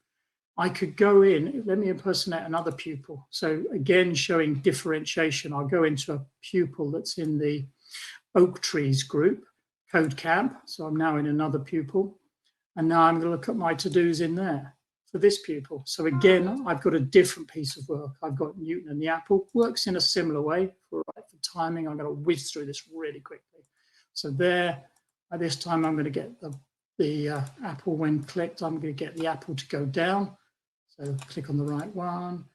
I could go in, let me impersonate another pupil. So again, showing differentiation, I'll go into a pupil that's in the Oak Trees group, Code Camp. So I'm now in another pupil. And now I'm going to look at my to-dos in there for this pupil. So again, I've got a different piece of work. I've got Newton and the apple. Works in a similar way. For timing, I'm going to whiz through this really quickly. So there, at this time, I'm going to get the apple when clicked. I'm going to get the apple to go down. So click on the right one.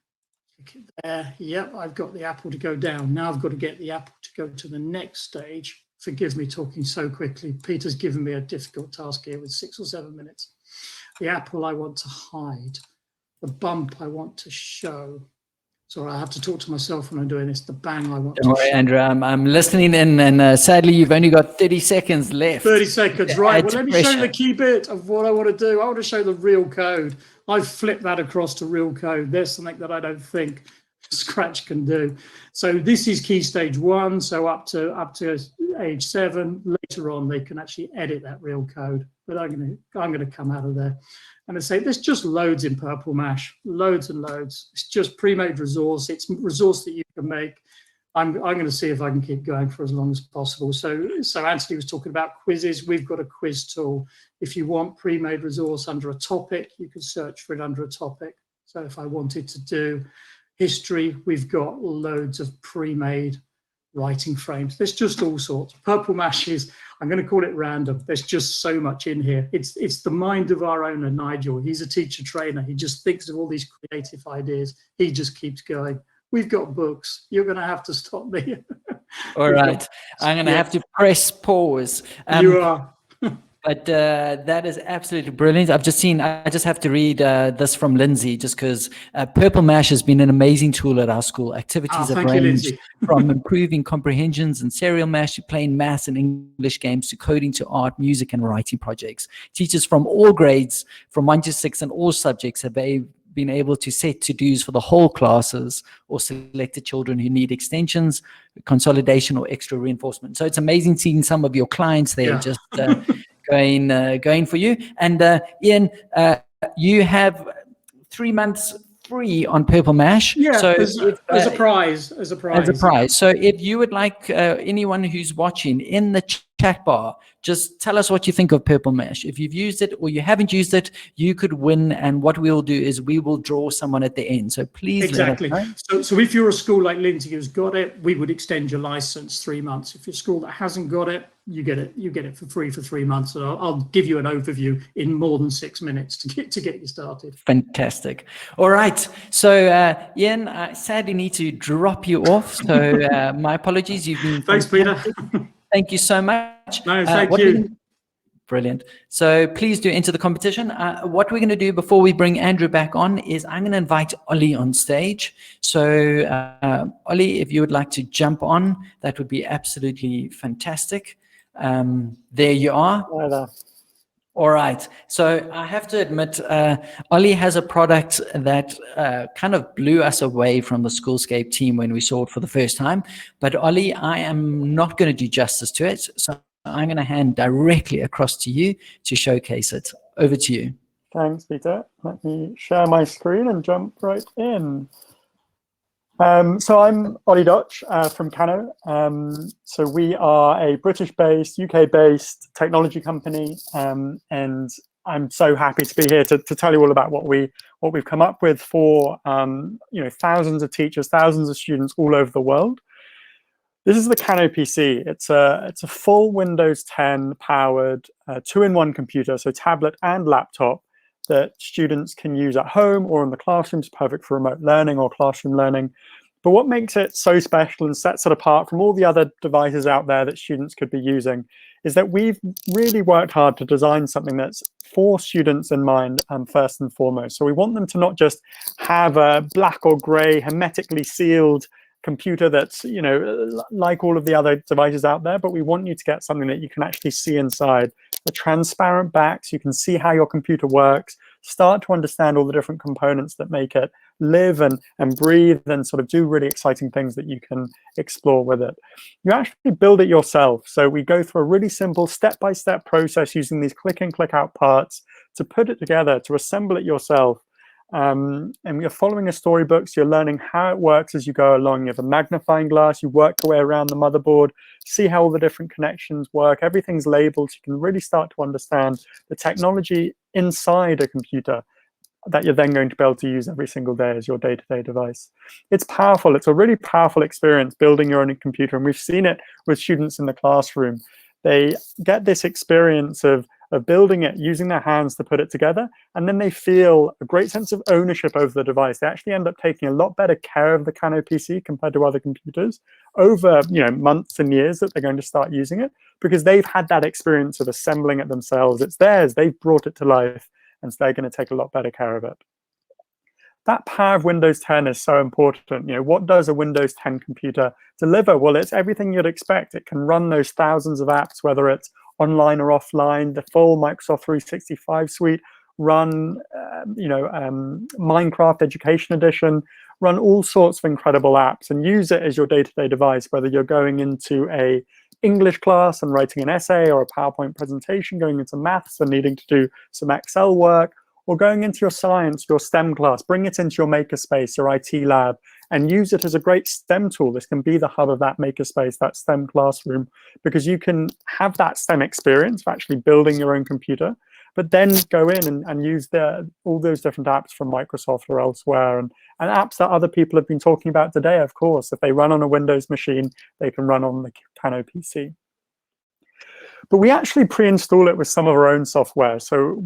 Click it there. Yep, I've got the apple to go down. Now I've got to get the apple to go to the next stage. Forgive me talking so quickly. Peter's given me a difficult task here with 6 or 7 minutes. The apple I want to hide. The bump I want to show. Sorry, I have to talk to myself when I'm doing this. The bang I want Don't to worry, show. Andrew, I'm listening in, and sadly you've only got 30 seconds left. 30 seconds, right. Well, let me show you pressure. the key bit of what I want to do. I want to show the real code. I've flipped that across to real code. There's something that I don't think Scratch can do. So this is key stage 1. So up to age 7. Later on, they can actually edit that real code. But I'm going to come out of there. And I say there's just loads in Purple Mash, loads and loads. It's just pre-made resource. It's resource that you can make. I'm going to see if I can keep going for as long as possible. So Anthony was talking about quizzes. We've got a quiz tool. If you want pre-made resource under a topic, you can search for it under a topic. So if I wanted to do history, we've got loads of pre-made writing frames. There's just all sorts. Purple Mash is, I'm going to call it random. There's just so much in here. It's the mind of our owner, Nigel. He's a teacher trainer. He just thinks of all these creative ideas. He just keeps going. We've got books. You're going to have to stop me. All right. I'm going to have to press pause. You are. But that is absolutely brilliant. I just have to read this from Lindsay, just because Purple Mash has been an amazing tool at our school. Activities have Thank you, ranged Lindsay. from improving comprehensions and serial mash to playing maths and English games to coding to art, music, and writing projects. Teachers from all grades, from 1 to 6, and all subjects have been able to set to-dos for the whole classes or selected children who need extensions, consolidation, or extra reinforcement. So it's amazing seeing some of your clients there just going for you. And Ian, you have 3 months free on Purple Mash. Yeah, so as a prize. As a prize. So if you would like anyone who's watching in the chat bar, just tell us what you think of Purple Mash. If you've used it or you haven't used it, you could win. And what we'll do is we will draw someone at the end. So please. Exactly. So if you're a school like Lindsay who's got it, we would extend your license 3 months. If you're a school that hasn't got it, you get it for free for 3 months. And I'll give you an overview in more than 6 minutes to get you started. Fantastic. All right. So Ian, I sadly need to drop you off. So my apologies. You've been Thanks, Peter. Thank you so much. No, thank you. Brilliant. So please do enter the competition. What we're going to do before we bring Andrew back on is I'm going to invite Ollie on stage. So Ollie, if you would like to jump on, that would be absolutely fantastic. There you are. Hi there. All right. So I have to admit, Ollie has a product that kind of blew us away from the Schoolscape team when we saw it for the first time. But Ollie, I am not going to do justice to it. So I'm going to hand directly across to you to showcase it. Over to you. Thanks, Peter. Let me share my screen and jump right in. So I'm Ollie Dutch from Kano. So we are a British-based, UK-based technology company, and I'm so happy to be here to tell you all about what we've come up with for thousands of teachers, thousands of students all over the world. This is the Kano PC. It's a full Windows 10 powered 2-in-1 computer, so tablet and laptop, that students can use at home or in the classroom. It's perfect for remote learning or classroom learning. But what makes it so special and sets it apart from all the other devices out there that students could be using is that we've really worked hard to design something that's for students in mind, first and foremost. So we want them to not just have a black or gray, hermetically sealed computer that's, like all of the other devices out there, but we want you to get something that you can actually see inside. The transparent backs, you can see how your computer works, start to understand all the different components that make it live and breathe and sort of do really exciting things that you can explore with it. You actually build it yourself. So we go through a really simple step-by-step process using these click in, click out parts to put it together, to assemble it yourself. And you're following a storybook, so you're learning how it works as you go along. You have a magnifying glass, you work your way around the motherboard, see how all the different connections work. Everything's labeled, so you can really start to understand the technology inside a computer that you're then going to be able to use every single day as your day-to-day device. It's powerful. It's a really powerful experience building your own computer, and we've seen it with students in the classroom. They get this experience of building it, using their hands to put it together, and then they feel a great sense of ownership over the device. They actually end up taking a lot better care of the Kano PC compared to other computers over months and years that they're going to start using it, because they've had that experience of assembling it themselves. It's theirs, they've brought it to life, and so they're going to take a lot better care of it. That power of Windows 10 is so important. What does a Windows 10 computer deliver? Well, it's everything you'd expect. It can run those thousands of apps, whether it's online or offline, the full Microsoft 365 suite, run Minecraft Education Edition, run all sorts of incredible apps and use it as your day-to-day device, whether you're going into a English class and writing an essay or a PowerPoint presentation, going into maths and needing to do some Excel work, or going into your science, your STEM class. Bring it into your makerspace, your IT lab, and use it as a great STEM tool. This can be the hub of that makerspace, that STEM classroom, because you can have that STEM experience of actually building your own computer, but then go in and use all those different apps from Microsoft or elsewhere, and apps that other people have been talking about today, of course. If they run on a Windows machine, they can run on the Kano PC. But we actually pre-install it with some of our own software. So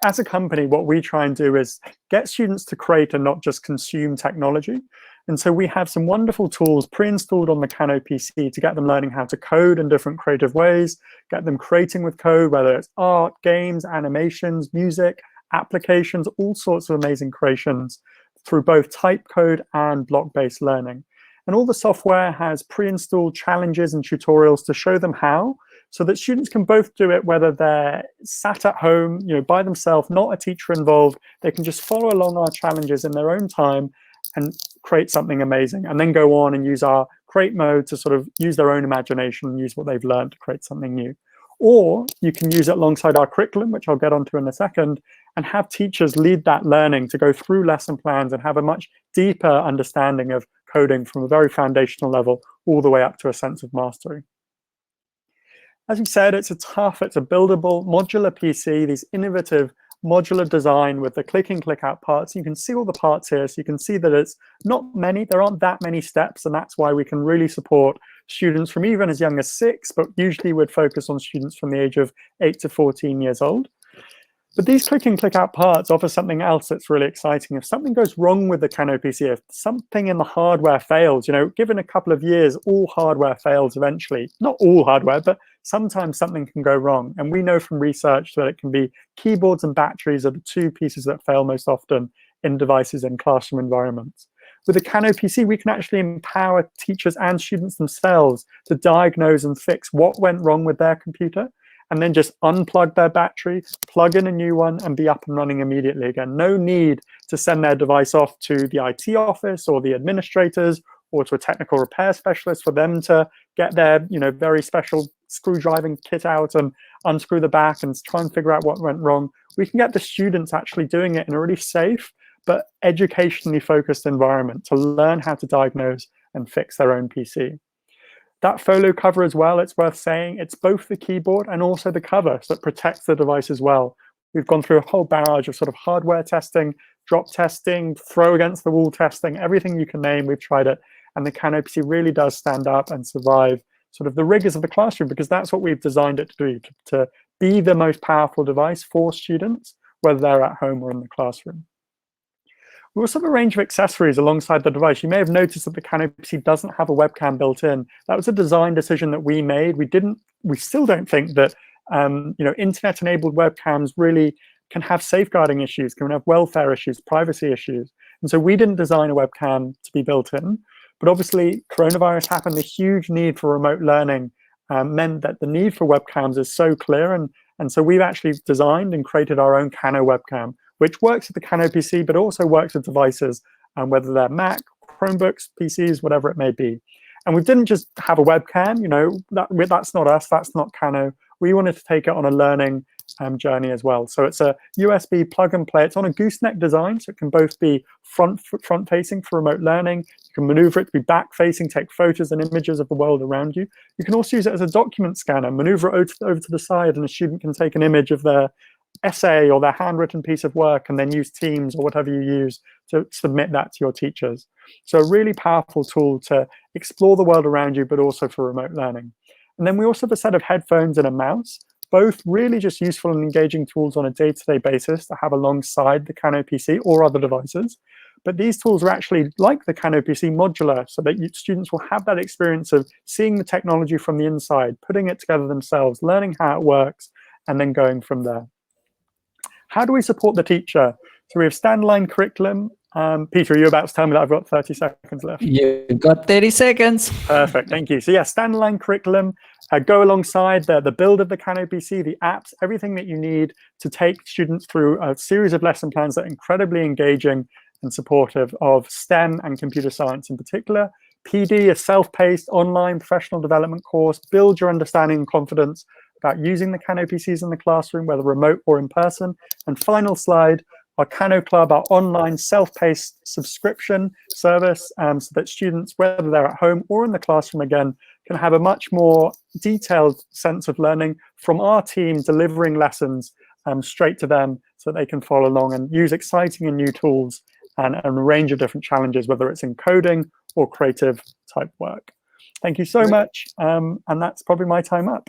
as a company, what we try and do is get students to create and not just consume technology. And so we have some wonderful tools pre-installed on the Kano PC to get them learning how to code in different creative ways, get them creating with code, whether it's art, games, animations, music, applications, all sorts of amazing creations through both type code and block-based learning. And all the software has pre-installed challenges and tutorials to show them how, so that students can both do it whether they're sat at home, by themselves, not a teacher involved. They can just follow along our challenges in their own time and create something amazing, and then go on and use our create mode to sort of use their own imagination and use what they've learned to create something new. Or you can use it alongside our curriculum, which I'll get onto in a second, and have teachers lead that learning to go through lesson plans and have a much deeper understanding of coding from a very foundational level all the way up to a sense of mastery. As we said, it's a buildable, modular PC, these innovative modular design with the click in, click out parts. You can see all the parts here, so you can see that it's not many, there aren't that many steps, and that's why we can really support students from even as young as 6, but usually would focus on students from the age of 8 to 14 years old. But these click in, click out parts offer something else that's really exciting. If something goes wrong with the Kano PC, if something in the hardware fails, given a couple of years, all hardware fails eventually. Not all hardware, but sometimes something can go wrong. And we know from research that it can be keyboards and batteries are the 2 pieces that fail most often in devices in classroom environments. With the Kano PC, we can actually empower teachers and students themselves to diagnose and fix what went wrong with their computer, and then just unplug their battery, plug in a new one, and be up and running immediately again. No need to send their device off to the IT office or the administrators or to a technical repair specialist for them to get their very special screwdriving kit out and unscrew the back and try and figure out what went wrong. We can get the students actually doing it in a really safe but educationally focused environment to learn how to diagnose and fix their own PC. That folio cover as well, it's worth saying, it's both the keyboard and also the cover, so it protects the device as well. We've gone through a whole barrage of sort of hardware testing, drop testing, throw against the wall testing, everything you can name, we've tried it. And the Kano PC really does stand up and survive sort of the rigors of the classroom, because that's what we've designed it to do, to be the most powerful device for students, whether they're at home or in the classroom. We also have a range of accessories alongside the device. You may have noticed that the Kano PC doesn't have a webcam built in. That was a design decision that we made. We still don't think that internet-enabled webcams really can have safeguarding issues, can have welfare issues, privacy issues. And so we didn't design a webcam to be built in. But obviously, coronavirus happened. The huge need for remote learning meant that the need for webcams is so clear. And so we've actually designed and created our own Kano webcam, which works with the Kano PC, but also works with devices, whether they're Mac, Chromebooks, PCs, whatever it may be. And we didn't just have a webcam, that's not us, that's not Kano. We wanted to take it on a learning journey as well. So it's a USB plug and play. It's on a gooseneck design, so it can both be front-facing for remote learning. You can maneuver it to be back-facing, take photos and images of the world around you. You can also use it as a document scanner, maneuver it over to the side, and a student can take an image of their essay or their handwritten piece of work and then use Teams or whatever you use to submit that to your teachers. So a really powerful tool to explore the world around you, but also for remote learning. And then we also have a set of headphones and a mouse, both really just useful and engaging tools on a day-to-day basis to have alongside the Kano PC or other devices. But these tools are actually, like the Kano PC, modular, so that students will have that experience of seeing the technology from the inside, putting it together themselves, learning how it works, and then going from there. How do we support the teacher? So we have standalone curriculum. Peter, are you about to tell me that I've got 30 seconds left? You've got 30 seconds. Perfect, thank you. So yeah, standalone curriculum, go alongside the build of the Kano PC, the apps, everything that you need to take students through a series of lesson plans that are incredibly engaging and supportive of STEM and computer science in particular. PD, a self-paced online professional development course, build your understanding and confidence about using the Kano PCs in the classroom, whether remote or in person. And final slide, our Kano Club, our online self-paced subscription service, so that students, whether they're at home or in the classroom again, can have a much more detailed sense of learning from our team delivering lessons straight to them so they can follow along and use exciting and new tools and a range of different challenges, whether it's in coding or creative type work. Thank you so much. And that's probably my time up.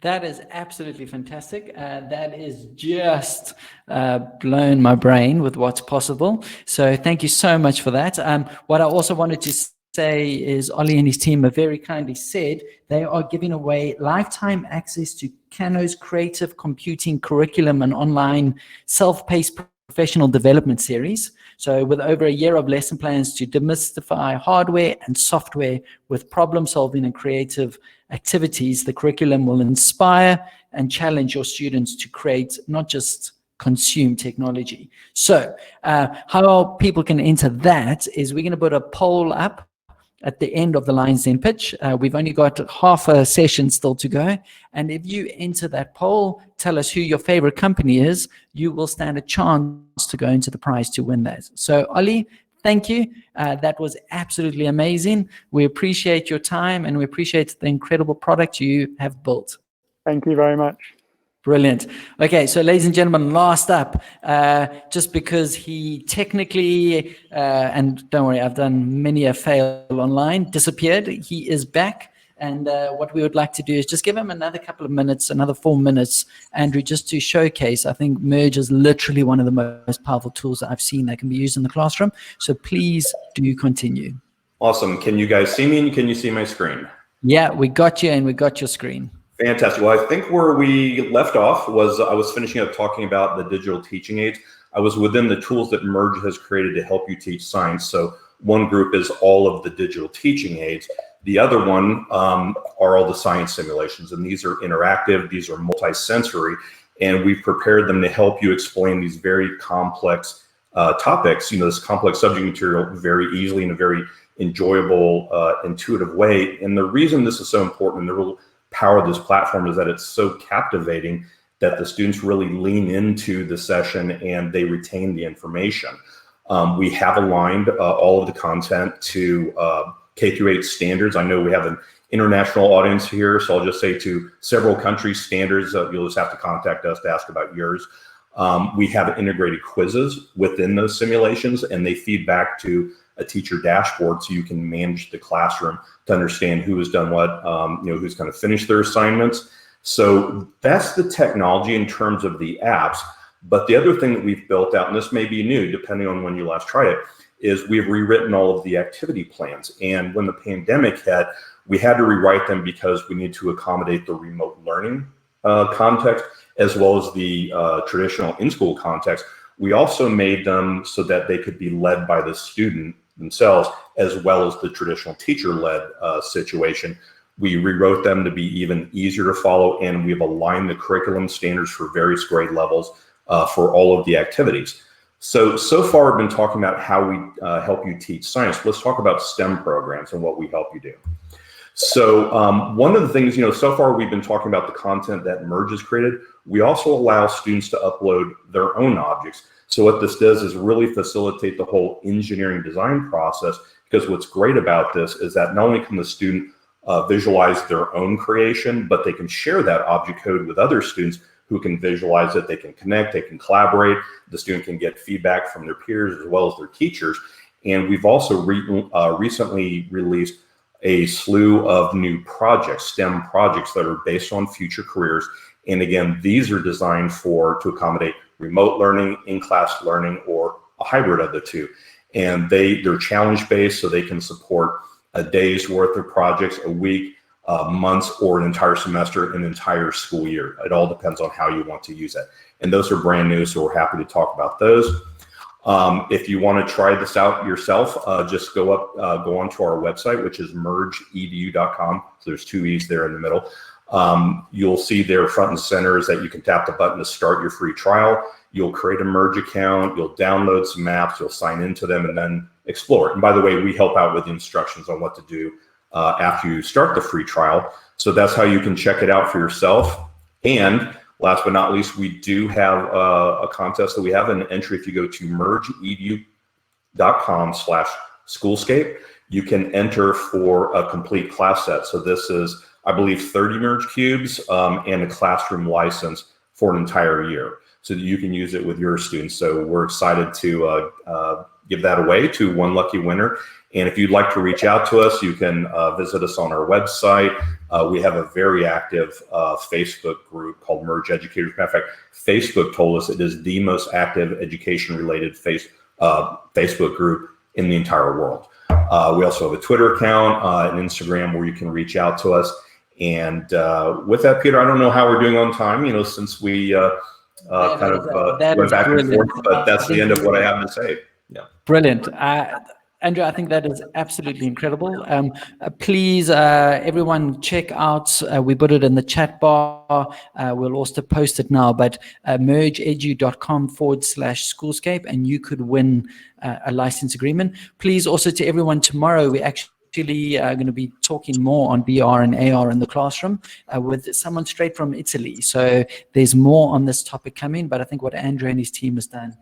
That is absolutely fantastic. That is just blown my brain with what's possible. So thank you so much for that. What I also wanted to say is Ollie and his team have very kindly said they are giving away lifetime access to Kano's creative computing curriculum and online self-paced professional development series. So with over a year of lesson plans to demystify hardware and software with problem solving and creative activities, the curriculum will inspire and challenge your students to create, not just consume technology. So how people can enter that is we're going to put a poll up at the end of the Lines Then pitch. We've only got half a session still to go. And if you enter that poll, tell us who your favorite company is, you will stand a chance to go into the prize to win that. So Ollie, thank you. That was absolutely amazing. We appreciate your time and we appreciate the incredible product you have built. Thank you very much. Brilliant. Okay, so ladies and gentlemen, last up, just because he technically, and don't worry, I've done many a fail online, disappeared. He is back. And what we would like to do is just give him another couple of minutes, another 4 minutes, Andrew, just to showcase. I think Merge is literally one of the most powerful tools that I've seen that can be used in the classroom. So please do continue. Awesome. Can you guys see me and can you see my screen? Yeah, we got you and we got your screen. Fantastic. Well, I think where we left off was I was finishing up talking about the digital teaching aids. I was within the tools that Merge has created to help you teach science. So one group is all of the digital teaching aids. The other one are all the science simulations, and these are interactive, these are multi-sensory, and we've prepared them to help you explain these very complex topics, this complex subject material very easily in a very enjoyable, intuitive way. And the reason this is so important, and the real power of this platform, is that it's so captivating that the students really lean into the session and they retain the information. We have aligned all of the content to K-8 standards. I know we have an international audience here, so I'll just say to several countries' standards, you'll just have to contact us to ask about yours. We have integrated quizzes within those simulations, and they feed back to a teacher dashboard so you can manage the classroom to understand who has done what, who's kind of finished their assignments. So that's the technology in terms of the apps. But the other thing that we've built out, and this may be new depending on when you last tried it, is we've rewritten all of the activity plans. And when the pandemic hit, we had to rewrite them because we need to accommodate the remote learning context as well as the traditional in-school context. We also made them so that they could be led by the student themselves as well as the traditional teacher-led situation. We rewrote them to be even easier to follow, and we've aligned the curriculum standards for various grade levels for all of the activities. So far I've been talking about how we help you teach science. Let's talk about STEM programs and what we help you do. So one of the things, so far we've been talking about the content that Merge has created. We also allow students to upload their own objects. So what this does is really facilitate the whole engineering design process, because what's great about this is that not only can the student visualize their own creation, but they can share that object code with other students who can visualize it, they can connect, they can collaborate, the student can get feedback from their peers as well as their teachers. And we've also recently released a slew of new projects, STEM projects that are based on future careers. And again, these are designed to accommodate remote learning, in-class learning, or a hybrid of the two. And they're challenge-based, so they can support a day's worth of projects, a week, months, or an entire semester, an entire school year. It all depends on how you want to use it. And those are brand new, so we're happy to talk about those. If you want to try this out yourself, just go onto our website, which is MergeEDU.com. So there's two E's there in the middle. You'll see there front and center is that you can tap the button to start your free trial. You'll create a Merge account, you'll download some maps, you'll sign into them, and then explore it. And by the way, we help out with the instructions on what to do after you start the free trial. So that's how you can check it out for yourself. And last but not least, we do have a contest that we have an entry. If you go to mergeedu.com/Schoolscape, you can enter for a complete class set. So this is, I believe, 30 Merge cubes and a classroom license for an entire year, so that you can use it with your students. So we're excited to give that away to one lucky winner. And if you'd like to reach out to us, you can visit us on our website. We have a very active Facebook group called MergeEDU. Matter of fact, Facebook told us it is the most active education-related Facebook group in the entire world. We also have a Twitter account, and Instagram where you can reach out to us. And with that, Peter, I don't know how we're doing on time, you know, since we went back and forth, but that's the end of what I have to say. Yeah. Brilliant. Andrew, I think that is absolutely incredible. Please, everyone, check out, we put it in the chat bar. We'll also post it now, but mergeedu.com/Schoolscape, and you could win a license agreement. Please also, to everyone, tomorrow we actually are going to be talking more on VR and AR in the classroom with someone straight from Italy. So there's more on this topic coming, but I think what Andrew and his team has done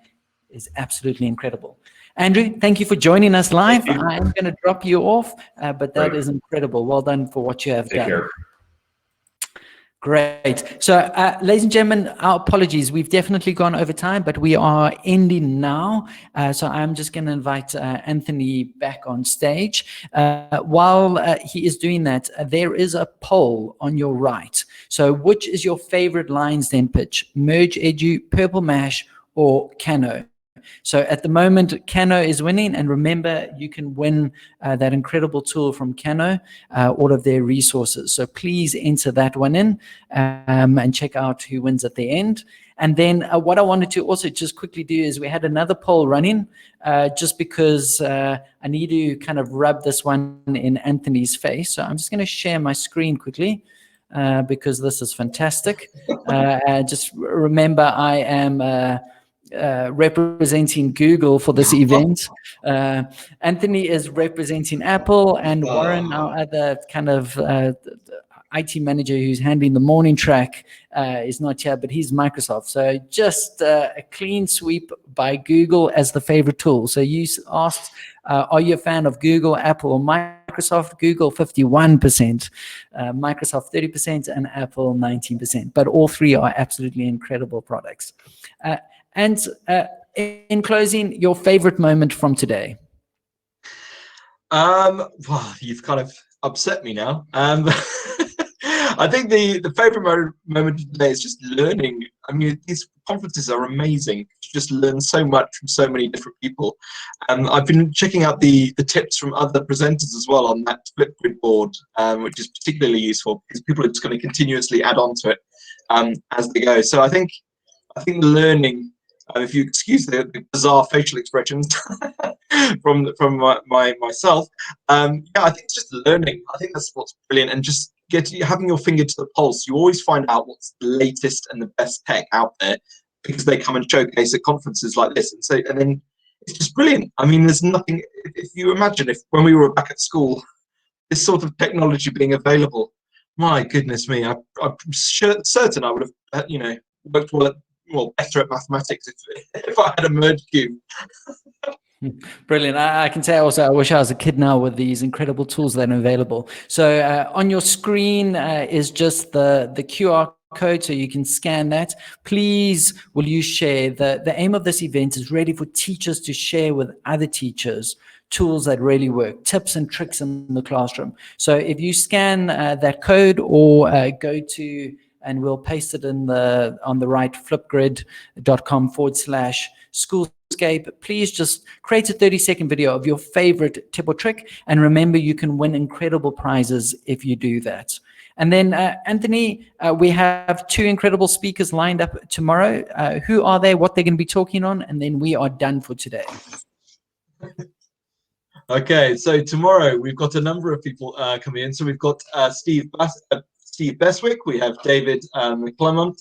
is absolutely incredible. Andrew, thank you for joining us live. I am going to drop you off, but that is incredible. Well done for what you have done. Take care. Great. So, ladies and gentlemen, our apologies. We've definitely gone over time, but we are ending now. So I'm just going to invite Anthony back on stage. While he is doing that, there is a poll on your right. So which is your favorite lines then pitch? MergeEDU, Purple Mash, or Kano? So at the moment, Kano is winning, and remember, you can win that incredible tool from Kano, all of their resources. So please enter that one in and check out who wins at the end. And then what I wanted to also just quickly do is we had another poll running just because I need to kind of rub this one in Anthony's face. So I'm just going to share my screen quickly because this is fantastic. Just remember, I am representing Google for this event. Anthony is representing Apple, and Warren, our other kind of IT manager who's handling the morning track, is not here, but he's Microsoft. So just a clean sweep by Google as the favorite tool. So you asked, are you a fan of Google, Apple, or Microsoft? Google 51%, Microsoft 30%, and Apple 19%. But all three are absolutely incredible products. And in closing, your favorite moment from today? Well, you've kind of upset me now. I think the favorite moment of today is just learning. I mean, these conferences are amazing. You just learn so much from so many different people. I've been checking out the tips from other presenters as well on that Flipgrid board, which is particularly useful because people are just going to continuously add on to it as they go. So I think learning, if you excuse the bizarre facial expressions from myself, yeah, I think it's just learning. I think that's what's brilliant, and just having your finger to the pulse. You always find out what's the latest and the best tech out there because they come and showcase at conferences like this, and then it's just brilliant. I mean, there's nothing. If you imagine when we were back at school, this sort of technology being available, my goodness me, I'm certain I would have, worked better at mathematics if I had a merge cube. Brilliant. I can say also, I wish I was a kid now with these incredible tools that are available. So on your screen is just the QR code, so you can scan that. Please, will you share? The aim of this event is really for teachers to share with other teachers tools that really work, tips and tricks in the classroom. So if you scan that code or go to, and we'll paste it on the right, flipgrid.com/Schoolscape. Please just create a 30-second video of your favorite tip or trick. And remember, you can win incredible prizes if you do that. And then, Anthony, we have two incredible speakers lined up tomorrow. Who are they, what they're going to be talking on? And then we are done for today. Okay, so tomorrow we've got a number of people coming in. So we've got Steve Beswick, we have David McClelmont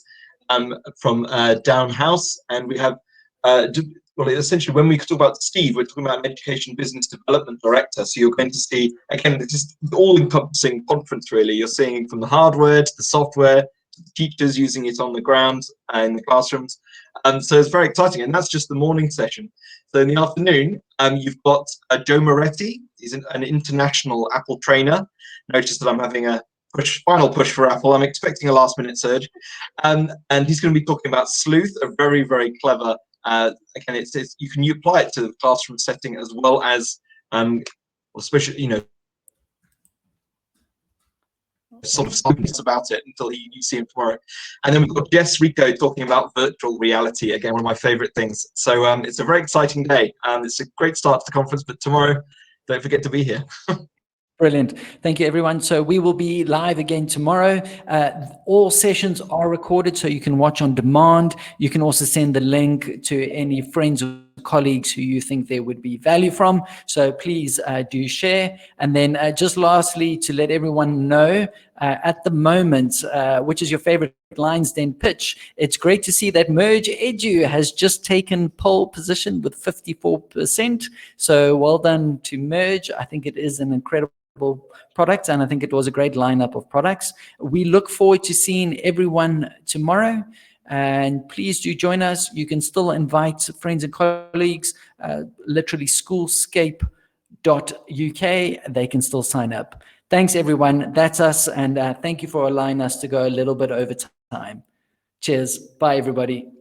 from Down House, and we have, well, essentially when we talk about Steve, we're talking about an Education Business Development Director. So you're going to see, again, this is all-encompassing conference, really. You're seeing from the hardware to the software, to the teachers using it on the ground in the classrooms. So it's very exciting, and that's just the morning session. So in the afternoon, you've got Joe Moretti. He's an international Apple trainer. Notice that I'm having a final push for Apple. I'm expecting a last-minute surge, and he's going to be talking about Sleuth, a very, very clever. Again, you can apply it to the classroom setting as well as especially, you know, sort of silence about it until you see him tomorrow. And then we've got Jess Rico talking about virtual reality, again, one of my favorite things. So it's a very exciting day. It's a great start to the conference, but tomorrow, don't forget to be here. Brilliant. Thank you, everyone. So we will be live again tomorrow. All sessions are recorded, so you can watch on demand. You can also send the link to any friends or colleagues who you think there would be value from. So please do share. And then just lastly, to let everyone know, at the moment, which is your favorite Lions Den pitch, it's great to see that MergeEDU has just taken pole position with 54%. So well done to Merge. I think it is an incredible product, and I think it was a great lineup of products. We look forward to seeing everyone tomorrow, and please do join us. You can still invite friends and colleagues, literally schoolscape.uk. They can still sign up. Thanks, everyone. That's us, and thank you for allowing us to go a little bit over time. Cheers. Bye, everybody.